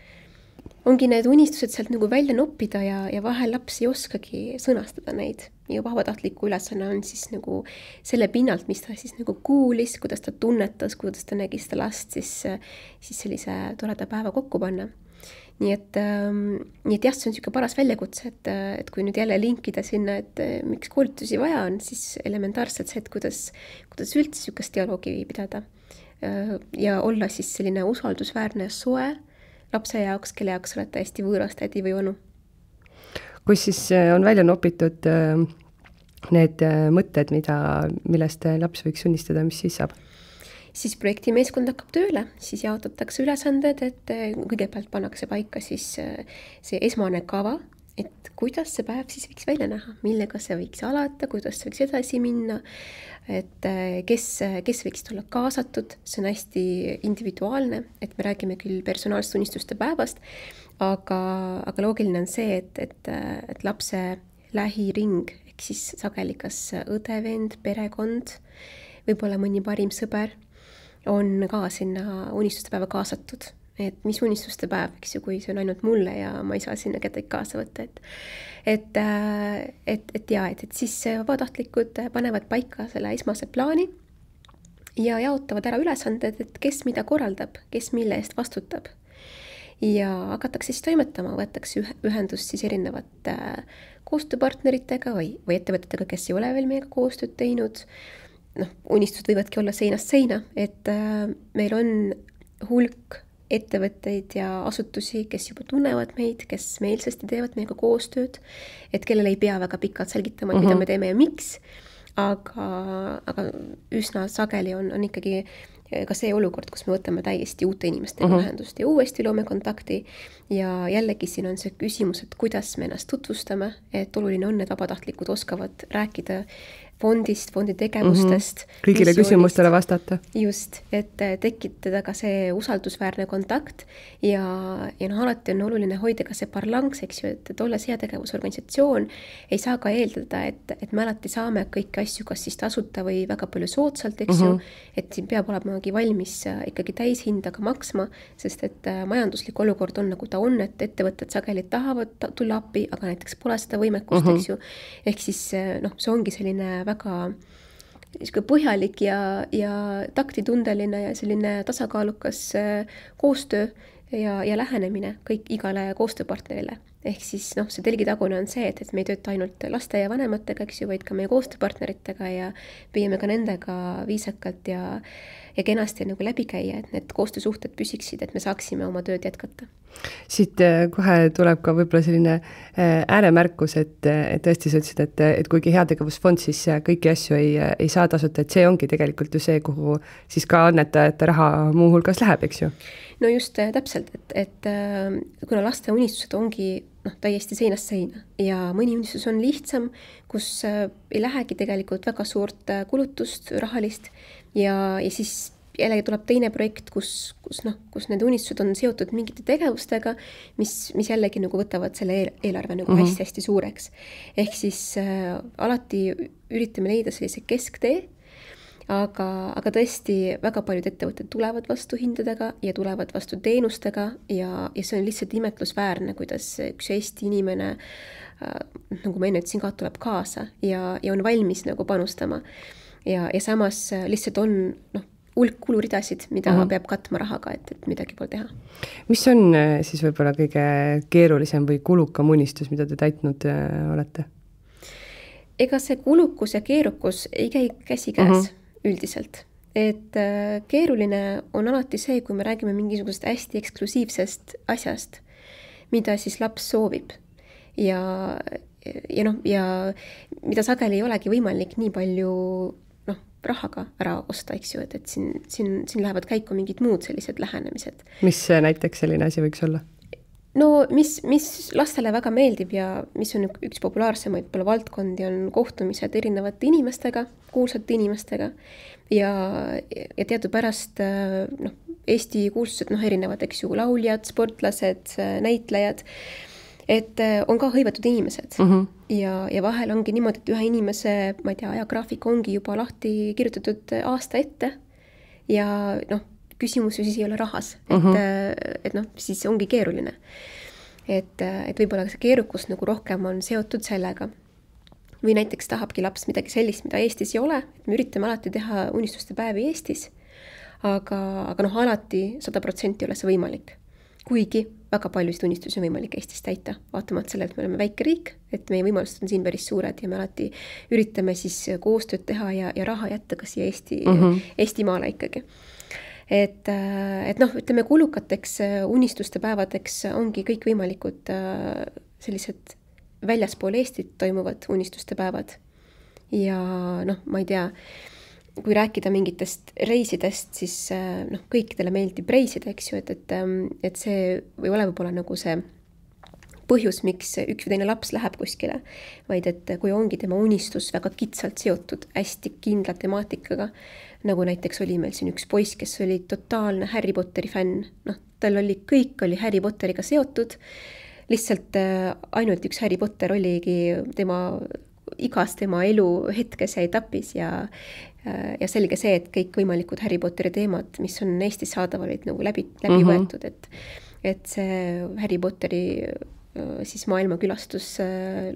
ongi need unistused sealt nagu välja noppida ja vahel laps ei oskagi sõnastada neid. Ja vabatahtliku ülesanne on siis nagu selle pinnalt, mis ta siis nagu kuulis, kuidas ta tunnetas, kuidas ta nägi seda last, siis sellise toreda päeva kokku panna. Nii et jah, see on niisugune paras väljakutse, et kui nüüd jälle linkida sinna, et miks koolitusi vaja on, siis elementaarselt see, et kuidas üldse niisugust dialoogi pidada ja olla siis selline usaldusväärne ja soe lapse jaoks, kelle jaoks olete hästi võõras tädi või onu. Kus siis on välja nopitud need mõtted, millest laps võiks unistada, mis siis saab? Siis projektimeeskond hakkab tööle, siis jaotatakse ülesanded, et kõigepealt pannakse paika siis see esmane kava, et kuidas see päev siis võiks välja näha, millega see võiks alata, kuidas see võiks edasi minna, et kes võiks tulla kaasatud, see on hästi individuaalne, et me räägime küll personaalsete unistuste päevast, aga loogiline on see, et lapse lähiring, ehk siis sageli kas õde-vend, perekond, võib-olla mõni parim sõber, on ka sinna unistuste päeva kaasatud. Et mis unistuste päev, eks ju, kui see on ainult mulle ja ma ei saa sinna kedagi kaasa võtta. Et siis vabatahtlikud panevad paika selle esmase plaani ja jaotavad ära ülesanded, et kes mida korraldab, kes mille eest vastutab. Ja hakatakse siis toimetama, võetakse ühendust siis erinevate koostööpartneritega või ettevõtetega, kes ei ole veel meiega koostööd teinud. Unistused võivadki olla seinast seina, et meil on hulk ettevõtteid ja asutusi, kes juba tunnevad meid, kes meelsasti teevad meiega koostööd, et kellel ei pea väga pikalt selgitama, mida me teeme ja miks, aga üsna sageli on ikkagi ka see olukord, kus me võtame täiesti uute inimestega ühendust ja uuesti loome kontakti ja jällegi siin on see küsimus, et kuidas me ennast tutvustame, et oluline on, et vabatahtlikud oskavad rääkida fondist, fondi tegevustest. Kõigile küsimustele vastata. Just, et tekitada ka see usaldusväärne kontakt ja alati on oluline hoida ka see parlangs, eks ju, et olles heategevusorganisatsioon ei saa ka eeldada, et me alati saame kõiki asju kas siis tasuta või väga palju soodsalt, eks ju, et siin peab olemagi valmis ikkagi täishindaga maksma, sest et majanduslik olukord on nagu ta on, et ettevõtted sageli tahavad tulla appi, aga näiteks pole seda võimekust, eks ju, ehk siis see ongi selline väga põhjalik ja taktitundeline ja selline tasakaalukas koostöö ja lähenemine igale koostööpartnerile. Ehk siis see telgitagune on see, et me ei tööta ainult laste ja vanematega, eks ju, vaid ka meie koostööpartneritega ja püüame ka nendega viisakalt ja kenasti nagu läbi käia, et need koostöösuhted püsiksid, et me saaksime oma tööd jätkata. Siit kohe tuleb ka võib-olla selline ääremärkus, et tõesti sa ütlesid, et kuigi heategevusfond siis kõiki asju ei saa tasuta, et see ongi tegelikult ju see, kuhu siis ka annetajate raha muuhulgas läheb, eks ju? No just täpselt, et kuna laste unistused ongi täiesti seinast seina ja mõni unistus on lihtsam, kus ei lähegi tegelikult väga suurt kulutust rahalist ja siis jällegi tuleb teine projekt, kus need unistused on seotud mingite tegevustega, mis jällegi nagu võtavad selle eelarve nagu hästi-hästi suureks. Ehk siis alati üritame leida sellise kesktee, aga tõesti väga paljud ettevõtted tulevad vastu hindadega ja tulevad vastu teenustega ja see on lihtsalt imetlusväärne, kuidas üks Eesti inimene, nagu ma enne ütlesin ka, tuleb kaasa ja on valmis nagu panustama. Ja samas lihtsalt on hulk kuluridasid, mida peab katma rahaga, et midagi pole teha. Mis on siis võib-olla kõige keerulisem või kulukam unistus, mida te täitnud olete? Ega see kulukus ja keerukus ei käi käsi käes üldiselt. Et keeruline on alati see, kui me räägime mingisugusest hästi eksklusiivsest asjast, mida siis laps soovib. Ja mida sageli ei olegi võimalik nii palju rahaga ära osta, eks ju, et siin lähevad käiku mingid muud sellised lähenemised. Mis näiteks selline asi võiks olla? No mis lastele väga meeldib ja mis on üks populaarsemaid valdkondi, on kohtumised erinevate inimestega, kuulsate inimestega ja teadupärast Eesti kuulsused erinevad, eks ju, lauljad, sportlased, näitlejad, et on ka hõivatud inimesed ja vahel ongi niimoodi, et ühe inimese, ma ei tea, ajagraafik ongi juba lahti kirjutatud aasta ette ja küsimus ju siis ei ole rahas, et noh, siis ongi keeruline. Et võib-olla see keerukus nagu rohkem on seotud sellega. Või näiteks tahabki laps midagi sellist, mida Eestis ei ole, et me üritame alati teha unistuste päevi Eestis, aga noh, alati 100% ei ole see võimalik. Kuigi väga paljusid unistusi on võimalik Eestis täita, vaatamata sellele, et me oleme väike riik, et meie võimalused on siin päris suured ja me alati üritame siis koostööd teha ja raha jätta ka siia Eestimaale ikkagi. Et noh, ütleme kulukateks unistuste päevadeks ongi kõik võimalikud sellised väljaspool Eestit toimuvad unistuste päevad. Ja noh, ma ei tea, kui rääkida mingitest reisidest, siis noh, kõikidele meeldib reisida, eks ju, et see või ole võib-olla nagu see põhjus, miks üks või teine laps läheb kuskile, vaid et kui ongi tema unistus väga kitsalt seotud hästi kindla temaatikaga, nagu näiteks oli meil siin üks poiss, kes oli totaalne Harry Potteri fänn, noh, tal oli kõik oli Harry Potteriga seotud, lihtsalt ainult üks Harry Potter oligi igas tema elu hetkes ja etapis ja selge see, et kõik võimalikud Harry Potteri teemad, mis on Eestis saadaval, olid nagu läbi võetud, et see Harry Potteri siis maailmakülastus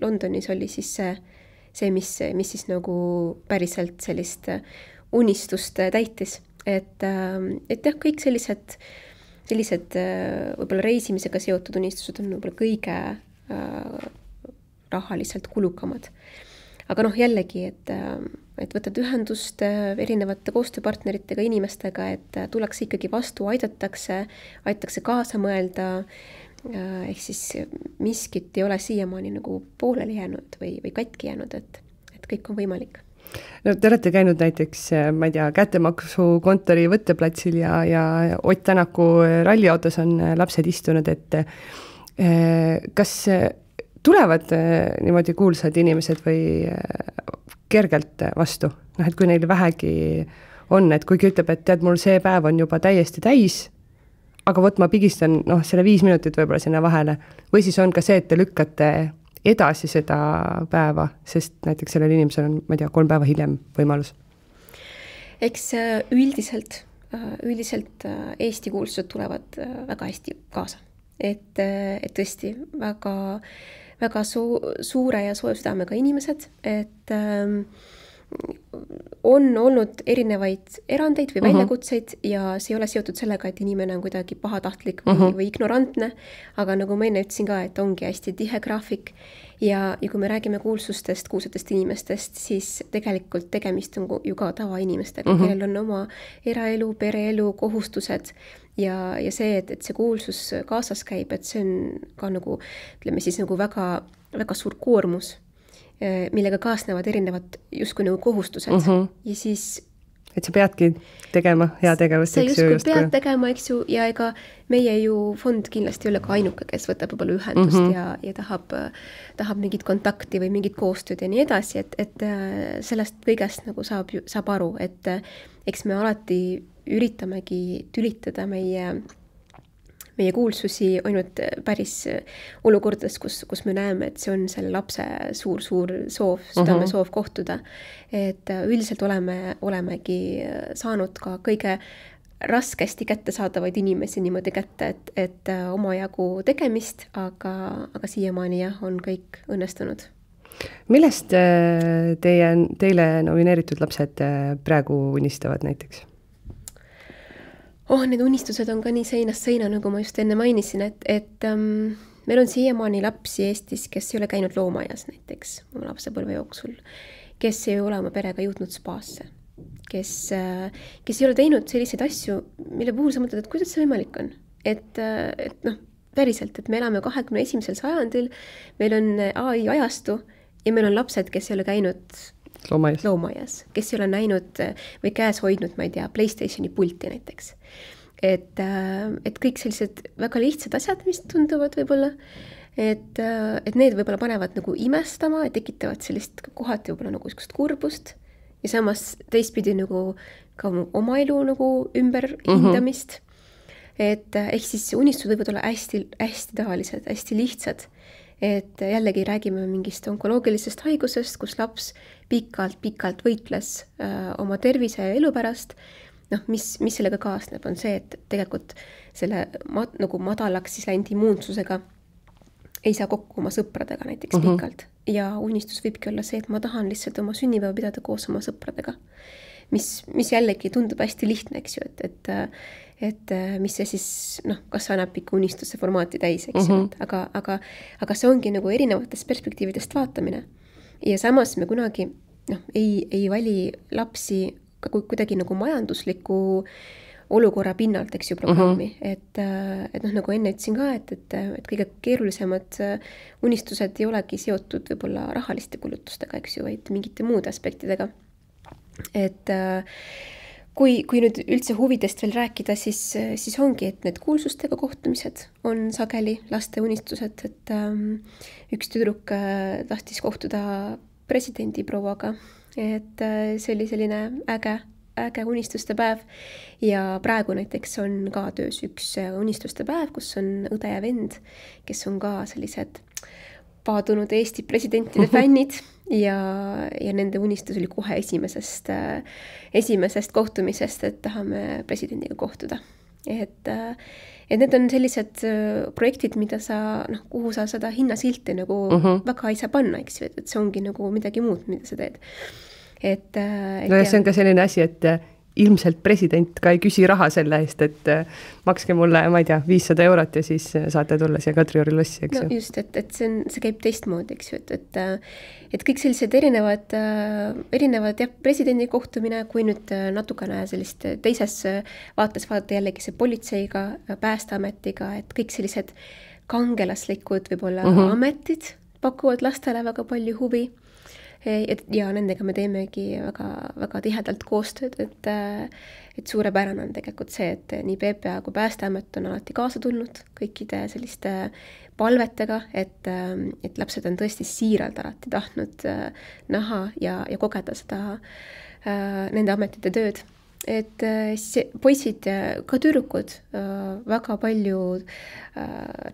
Londonis oli siis see mis siis nagu päriselt sellist unistust täitis, et jah, kõik sellised võib-olla reisimisega seotud unistused on võib-olla kõige rahaliselt kulukamad. Aga noh, jällegi, et võtad ühendust erinevate koostööpartneritega, inimestega, et tullakse ikkagi vastu, aidatakse kaasa mõelda, ehk siis miskit ei ole siiamaani nagu pooleli jäänud või katki jäänud, et kõik on võimalik. No te olete käinud näiteks, ma ei tea, kättemaksukontori võtteplatsil ja Ott Tänaku ralliautos on lapsed istunud, et kas tulevad niimoodi kuulsad inimesed või kergelt vastu? Noh, et kui neil vähegi on, et kuigi ütleb, et tead, mul see päev on juba täiesti täis, aga võt ma pigistan selle 5 minutit võib-olla sinna vahele. Või siis on ka see, et te lükkate edasi seda päeva, sest näiteks sellel inimesel on, ma ei tea, 3 päeva hiljem võimalus. Eks üldiselt Eesti kuulsused tulevad väga hästi kaasa. Et tõesti väga suure ja soe südamega inimesed, et on olnud erinevaid erandeid või väljakutseid ja see ei ole seotud sellega, et inimene on kuidagi pahatahtlik või ignorantne, aga nagu ma enne ütlesin ka, et ongi hästi tihe graafik ja kui me räägime kuulsatest inimestest, siis tegelikult tegemist on ju ka tavainimestega, kellel on oma eraelu, pereelu, kohustused ja see, et see kuulsus kaasas käib, et see on ka nagu, ütleme siis nagu väga, väga suur koormus, millega kaasnevad erinevad justkui nagu kohustused ja siis et sa peadki tegema hea tegevust, eks ju. Sa pead tegema, eks ju, ja ega meie ju fond kindlasti ei ole ka ainuke, kes võtab võib-olla ühendust ja tahab mingit kontakti või mingit koostööd ja nii edasi, et sellest kõigest nagu saab aru, et eks me alati üritamegi tülitada meie kuulsusi ainult päris olukordades, kus me näeme, et see on selle lapse suur soov, südame soov kohtuda. Et üldiselt olemegi saanud ka kõige raskesti kättesaadavaid inimesi niimoodi kätte, et omajagu tegemist, aga siiamaani jah, on kõik õnnestunud. Millest teile nomineeritud lapsed praegu unistavad näiteks? Need unistused on ka nii seinast seina, nagu ma just enne mainisin, et meil on siiamaani lapsi Eestis, kes ei ole käinud loomaaias näiteks oma lapsepõlve jooksul, kes ei ole oma perega jõudnud spaasse, kes ei ole teinud selliseid asju, mille puhul sa mõtled, et kuidas see võimalik on. Et noh, päriselt, et me elame 21. sajandil, meil on AI ajastu ja meil on lapsed, kes ei ole käinud loomaias, kes ei ole näinud või käes hoidnud, ma ei tea, PlayStationi pulti näiteks. Et kõik sellised väga lihtsad asjad, mis tunduvad võib-olla, et need võib-olla panevad nagu imestama ja tekitavad sellist kohati võib-olla nagu kurbust ja samas teistpidi nagu ka oma elu nagu ümber hindamist. Et ehk siis unistused võivad olla hästi, hästi tavalised, hästi lihtsad. Et jällegi räägime mingist onkoloogilisest haigusest, kus laps pikalt võitles oma tervise ja elu pärast mis sellega kaasneb, on see, et tegelikult selle nagu madalaks siis läinud immuunsusega ei saa kokku oma sõpradega näiteks pikalt. Ja unistus võibki olla see, et ma tahan lihtsalt oma sünnipäeva pidada koos oma sõpradega. Mis jällegi tundub hästi lihtne, eks ju, et mis see siis, kas annab ikka unistuse formaati täis, eks ju, aga see ongi nagu erinevatest perspektiividest vaatamine. Ja samas me kunagi ei vali lapsi kuidagi nagu majandusliku olukorra pinnalt, eks ju, programmi. Et nagu enne ütlesin ka, et kõige keerulisemad unistused ei olegi seotud võib-olla rahaliste kulutustega, eks ju, vaid mingite muude aspektidega. Et kui nüüd üldse huvidest veel rääkida, siis ongi, et need kuulsustega kohtumised on sageli laste unistused, et üks tüdruk tahtis kohtuda presidendi prouaga, et see oli selline äge unistuste päev ja praegu näiteks on ka töös üks unistuste päev, kus on õde ja vend, kes on ka sellised paadunud Eesti presidentide fännid ja nende unistus oli kohe esimesest kohtumisest, et tahame presidendiga kohtuda. Et need on sellised projektid, mida kuhu sa seda hinnasilte nagu väga ei saa panna, eks ju, et see ongi nagu midagi muud, mida sa teed. Ja see on ka selline asi, et ilmselt president ka ei küsi raha selle eest, et makske mulle, ma ei tea, 500 eurot ja siis saate tulla siia Kadriori lossi, eks ju. No just, et see käib teistmoodi, eks ju, et kõik sellised erinevad presidendi kohtumine, kui nüüd natukene sellist teises vaates vaadata jällegi see politseiga, Päästeametiga, et kõik sellised kangelaslikud võib-olla ametid pakuvad lastele väga palju huvi. Ja nendega me teemegi väga, väga tihedalt koostööd, et suurepärane on tegelikult see, et nii PPA kui Päästeamet on alati kaasa tulnud kõikide selliste palvetega, et lapsed on tõesti siiralt alati tahtnud näha ja kogeda seda nende ametite tööd. Et poisid, ka tüdrukud väga palju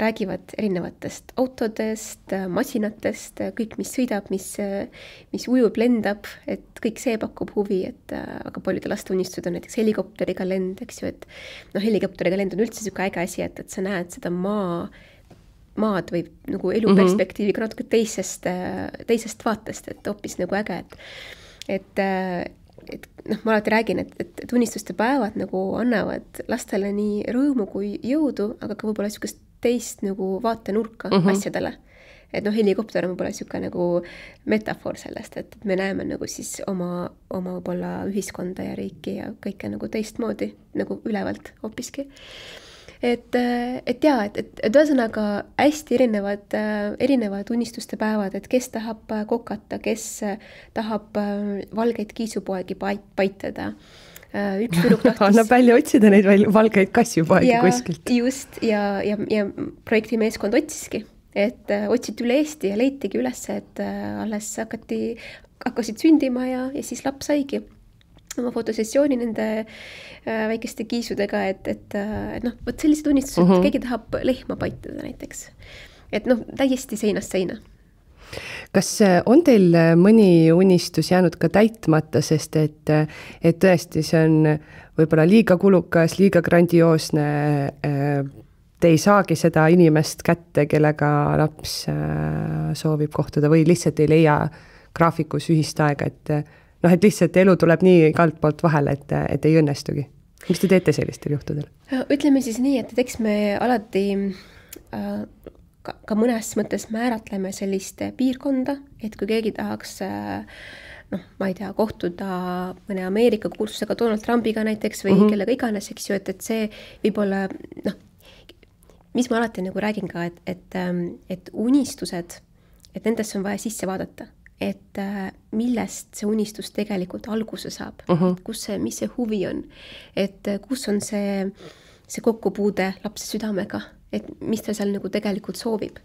räägivad erinevatest autodest, masinatest, kõik, mis sõidab, mis ujub, lendab, et kõik see pakub huvi, et väga paljude laste unistused on näiteks helikopteriga lend, eks ju, et helikopteriga lend on üldse selline äge asi, et sa näed seda maad või nagu eluperspektiiviga natuke teisest vaatest, et hoopis nagu äge, et ma alati räägin, et unistuste päevad nagu annavad lastele nii rõõmu kui jõudu, aga ka võib-olla niisugust teist nagu vaatenurka asjadele. Et helikopter on võib-olla niisugune nagu metafoor sellest, et me näeme nagu siis oma võib-olla ühiskonda ja riiki ja kõike nagu teistmoodi, nagu ülevalt hoopiski. Et ühesõnaga hästi erinevad unistuste päevad, et kes tahab kokata, kes tahab valgeid kiisupoegi paitada. Üks tüdruk tahtis... Annab välja otsida neid valgeid kassipoegi kuskilt. Just, ja projekti meeskond otsiski, et otsiti üle Eesti ja leitigi üles, et alles hakkasid sündima ja siis laps saigi oma fotosessiooni nende väikeste kiisudega, et võt sellised unistused, keegi tahab lehma paitada näiteks. Et täiesti seinast seina. Kas on teil mõni unistus jäänud ka täitmata, sest et tõesti see on võib-olla liiga kulukas, liiga grandioosne, te ei saagi seda inimest kätte, kellega laps soovib kohtuda või lihtsalt ei leia graafikus ühist aega, et lihtsalt elu tuleb nii igalt poolt vahele, et ei õnnestugi. Mis te teete sellistel juhtudel? Ütleme siis nii, et eks me alati ka mõnes mõttes määratleme sellist piirkonda, et kui keegi tahaks ma ei tea, kohtuda mõne Ameerika kursusega Donald Trumpiga näiteks või kellega iganes, eks ju, et see võib-olla, mis ma alati nagu räägin ka, et unistused, et nendesse on vaja sisse vaadata. Et millest see unistus tegelikult alguse saab, mis see huvi on, et kus on see kokkupuude lapse südamega, et mis ta seal nagu tegelikult soovib.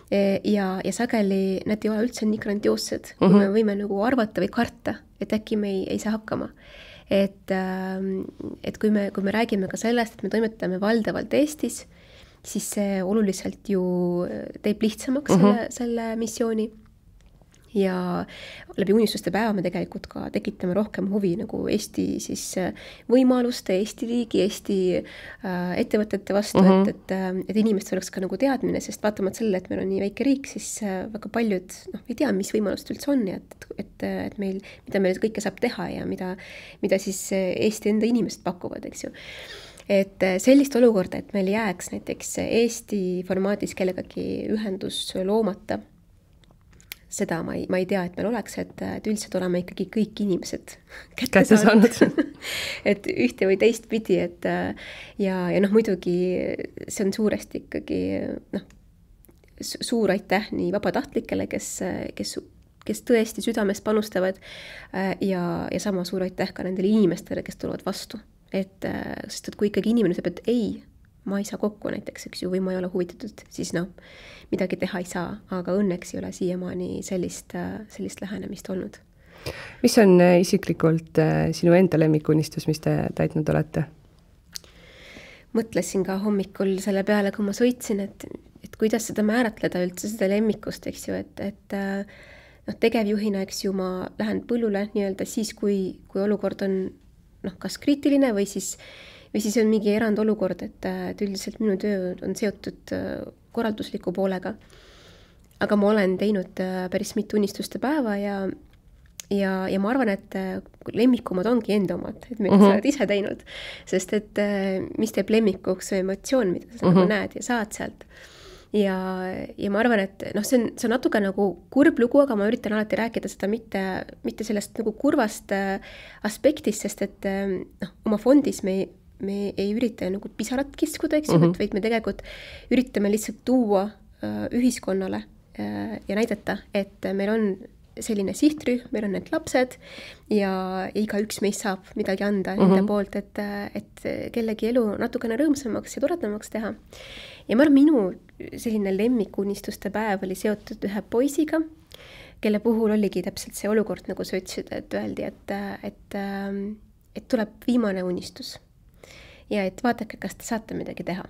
Ja sageli need ei ole üldse nii grandioossed, kui me võime nagu arvata või karta, et äkki me ei saa hakkama. Et kui me räägime ka sellest, et me toimetame valdavalt Eestis, siis see oluliselt ju teeb lihtsamaks selle missiooni. ja läbi unistuste päeva me tegelikult ka tekitame rohkem huvi nagu Eesti siis võimaluste, Eesti riigi, Eesti ettevõtete vastu, et inimestel oleks ka nagu teadmine, sest vaatamata sellele, et meil on nii väike riik, siis väga paljud ei tea, mis võimalused üldse on ja et meil, mida meil kõike saab teha ja mida siis Eesti enda inimesed pakuvad, eks ju. Et sellist olukorda, et meil jääks näiteks Eesti formaadis kellegagi ühendus loomata, seda ma ei tea, et meil oleks, et üldiselt oleme ikkagi kõik inimesed kätte saanud. Et ühte või teist pidi, et ja muidugi see on suuresti ikkagi suur aitäh nii vabatahtlikele, kes tõesti südames panustavad ja sama suur aitäh ka nendele inimestele, kes tulevad vastu. Sest kui ikkagi inimene ütleb, et ei, ma ei saa kokku näiteks, eks ju, või ma ei ole huvitatud, siis midagi teha ei saa, aga õnneks ei ole siiamaani sellist lähenemist olnud. Mis on isiklikult sinu enda lemmikunistus, mis te täitnud olete? Mõtlesin ka hommikul selle peale, kui ma sõitsin, et kuidas seda määratleda üldse seda lemmikust, eks ju, et tegevjuhina, eks ju, ma lähen põllule nii-öelda siis, kui olukord on kas kriitiline või siis on mingi erandolukord, et üldiselt minu töö on seotud korraldusliku poolega. Aga ma olen teinud päris mitu unistuste päeva ja ma arvan, et lemmikumad ongi enda omad, et mida sa oled ise teinud. Sest et mis teeb lemmikuks emotsioon, mida sa nagu näed ja saad sealt. Ja ma arvan, et see on natuke nagu kurb lugu, aga ma üritan alati rääkida seda mitte sellest nagu kurvast aspektist, sest et oma fondis me ei ürita nagu pisarat kiskuda, eks ju, vaid me tegelikult üritame lihtsalt tuua ühiskonnale ja näidata, et meil on selline sihtrühm, meil on need lapsed ja igaüks meist saab midagi anda enda poolt, et kellegi elu natukene rõõmsamaks ja toredamaks teha. Ja ma arvan, minu selline lemmikunistuste päev oli seotud ühe poisiga, kelle puhul oligi täpselt see olukord, nagu sa ütlesid, et öeldi, et tuleb viimane unistus. Ja et vaadake, kas te saate midagi teha.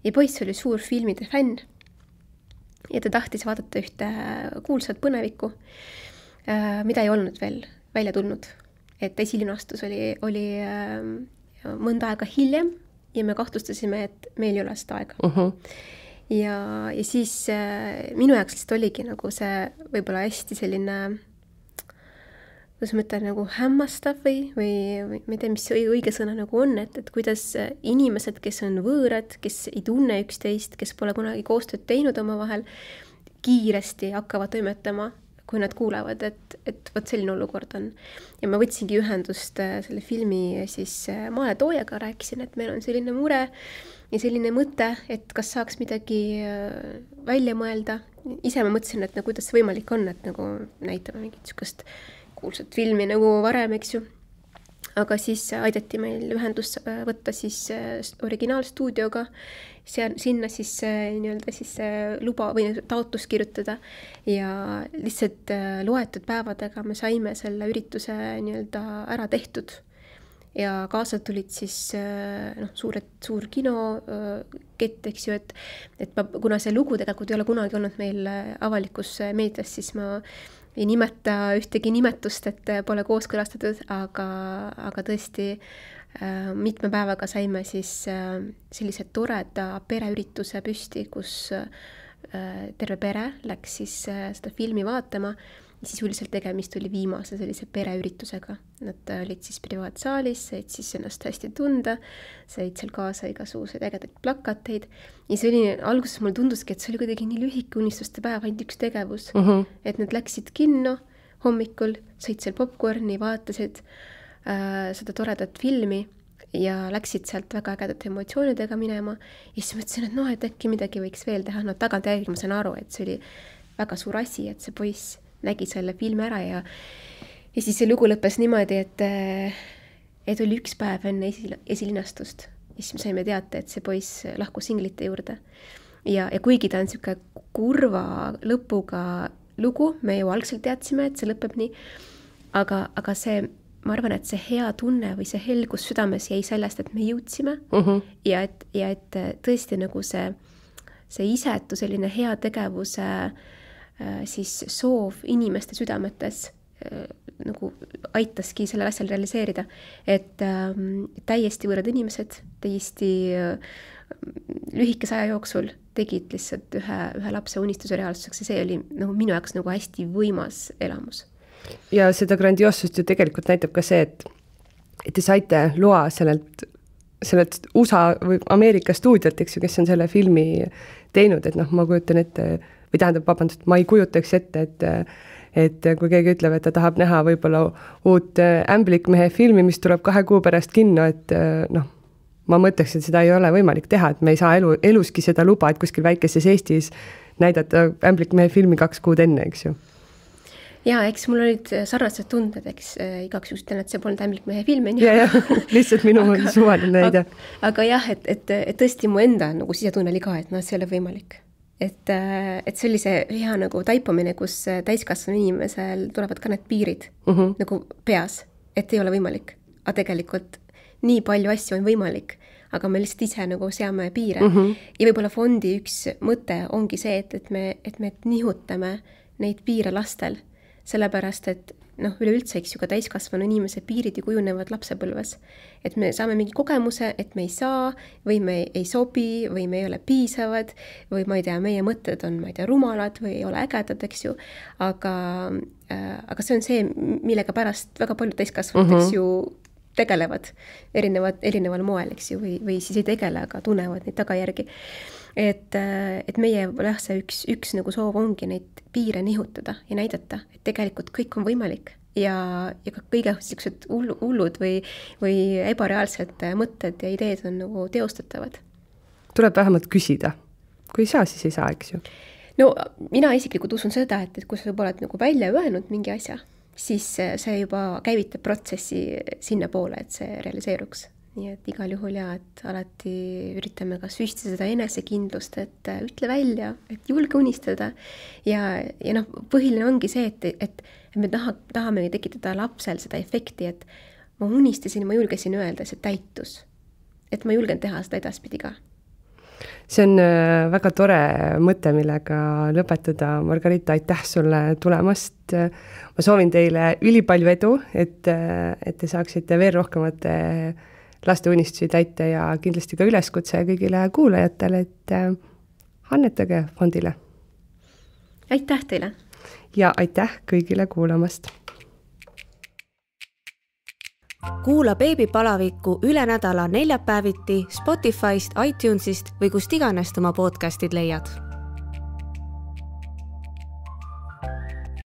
Ja poiss oli suur filmide fänn ja ta tahtis vaadata ühte kuulsat põnevikku, mida ei olnud veel välja tulnud. Et esilinastus oli mõnda aega hiljem ja me kahtlustasime, et meil ei ole seda aega. Ja siis minu jaoks lihtsalt oligi nagu see võib-olla hästi selline kuidas ma ütlen, nagu hämmastav või ma ei tea, mis õige sõna nagu on, et kuidas inimesed, kes on võõrad, kes ei tunne üksteist, kes pole kunagi koostööd teinud omavahel, kiiresti hakkavad toimetama, kui nad kuulevad, et võt selline olukord on. Ja ma võtsingi ühendust selle filmi siis maaletoojaga, rääkisin, et meil on selline mure ja selline mõte, et kas saaks midagi välja mõelda. Ise ma mõtlesin, et kuidas see võimalik on, et nagu näitame mingit sükast kuulsat filmi nagu varem, eks ju. Aga siis aidati meil ühendust võtta siis originaalstuudioga, sinna siis nii-öelda siis luba või taotlus kirjutada ja lihtsalt loetud päevadega me saime selle ürituse nii-öelda ära tehtud. Ja kaasa tulid siis suur kinokett, eks ju, et kuna see lugu tegelikult ei ole kunagi olnud meil avalikus meedias, siis ma ei nimeta ühtegi nimetust, et pole kooskõlastatud, aga tõesti mitme päevaga saime siis sellise toreda pereürituse püsti, kus terve pere läks siis seda filmi vaatama. Sisuliselt tegemist oli viimase sellise pereüritusega. Nad olid siis privaatsaalis, said siis ennast hästi tunda, said seal kaasa igasuguseid ägedaid plakateid. Ja see oli, alguses mulle tunduski, et see oli kuidagi nii lühike unistuste päev, ainult üks tegevus. Et nad läksid kinno hommikul, sõid seal popcorni, vaatasid seda toredat filmi ja läksid sealt väga ägedate emotsioonidega minema. Ja siis mõtlesin, et et äkki midagi võiks veel teha. Tagantjärgi ma saan aru, et see oli väga suur asi, et see poiss nägi selle filmi ära ja siis see lugu lõppes niimoodi, et oli üks päev enne esilinastust. Ja siis me saime teada, et see poiss lahkus singlite juurde. Ja kuigi ta on siuke kurva lõpuga lugu, me ju algselt teadsime, et see lõpeb nii, aga see, ma arvan, et see hea tunne või see helgus südames jäi sellest, et me jõudsime ja et tõesti nagu see isetu selline hea tegevuse siis soov inimeste südametes nagu aitaski sellel asjal realiseerida, et täiesti võõrad inimesed täiesti lühikese aja jooksul tegid lihtsalt ühe lapse unistuse reaalsuseks ja see oli nagu minu jaoks nagu hästi võimas elamus. Ja seda grandioossust ju tegelikult näitab ka see, et te saite loa sellelt USA või Ameerika stuudiot, eks ju, kes on selle filmi teinud, et ma kujutan ette, või tähendab, vabandust, ma ei kujutaks ette, et kui keegi ütleb, et ta tahab näha võib-olla uut Ämblikmehe filmi, mis tuleb 2 kuu pärast kinno, et ma mõtleks, et seda ei ole võimalik teha, et me ei saa eluski seda luba, et kuskil väikeses Eestis näidata Ämblikmehe filmi 2 kuud enne, eks ju. Jaa, eks mul olid sarnased tunded, eks igaks just ütlen, et see polnud Ämblikmehe film. Ja, lihtsalt minu suvaline näide. Aga jah, et tõesti mu enda nagu sisetunne oli ka, et see ei ole võimalik. Et see oli see hea nagu taipamine, kus täiskasvanu inimesel tulevad ka need piirid nagu peas, et ei ole võimalik. Aga tegelikult nii palju asju on võimalik, aga me lihtsalt ise nagu seame piire. Ja võib-olla fondi üks mõte ongi see, et me nihutame neid piire lastel, sellepärast, et üleüldse, eks ju, ka täiskasvanu inimese piirid ju kujunevad lapsepõlves. Et me saame mingi kogemuse, et me ei saa või me ei sobi või me ei ole piisavad või ma ei tea, meie mõtted on, ma ei tea, rumalad või ei ole ägedad, eks ju. Aga see on see, millega pärast väga paljud täiskasvanud, eks ju, tegelevad erineval moel, eks ju, või siis ei tegele, aga tunnevad neid tagajärgi. Et meie see üks nagu soov ongi neid piire nihutada ja näidata, et tegelikult kõik on võimalik ja ka kõige sellised hullud või ebareaalsed mõtted ja ideed on nagu teostatavad. Tuleb vähemalt küsida. Kui ei saa, siis ei saa, eks ju. No mina isiklikult usun seda, et kui sa oled nagu välja öelnud mingi asja, siis see juba käivitab protsessi sinna poole, et see realiseeruks. Nii et igal juhul et alati üritame ka süstida seda enesekindlust, et ütle välja, et julge unistada. Ja põhiline ongi see, et me tahame tekitada lapsel seda efekti, et ma unistasin, ma julgesin öelda, see täitus. Et ma julgen teha seda edaspidi ka. See on väga tore mõte, millega lõpetada. Margarita, aitäh sulle tulemast. Ma soovin teile ülipalju edu, et te saaksite veel rohkemate laste unistusi täita ja kindlasti ka üleskutse kõigile kuulajatele, et annetage fondile. Aitäh teile! Ja aitäh kõigile kuulamast! Kuula Beebipalavikku üle nädala neljapäeviti Spotify'st, iTunes'ist või kust iganes oma podcastid leiad.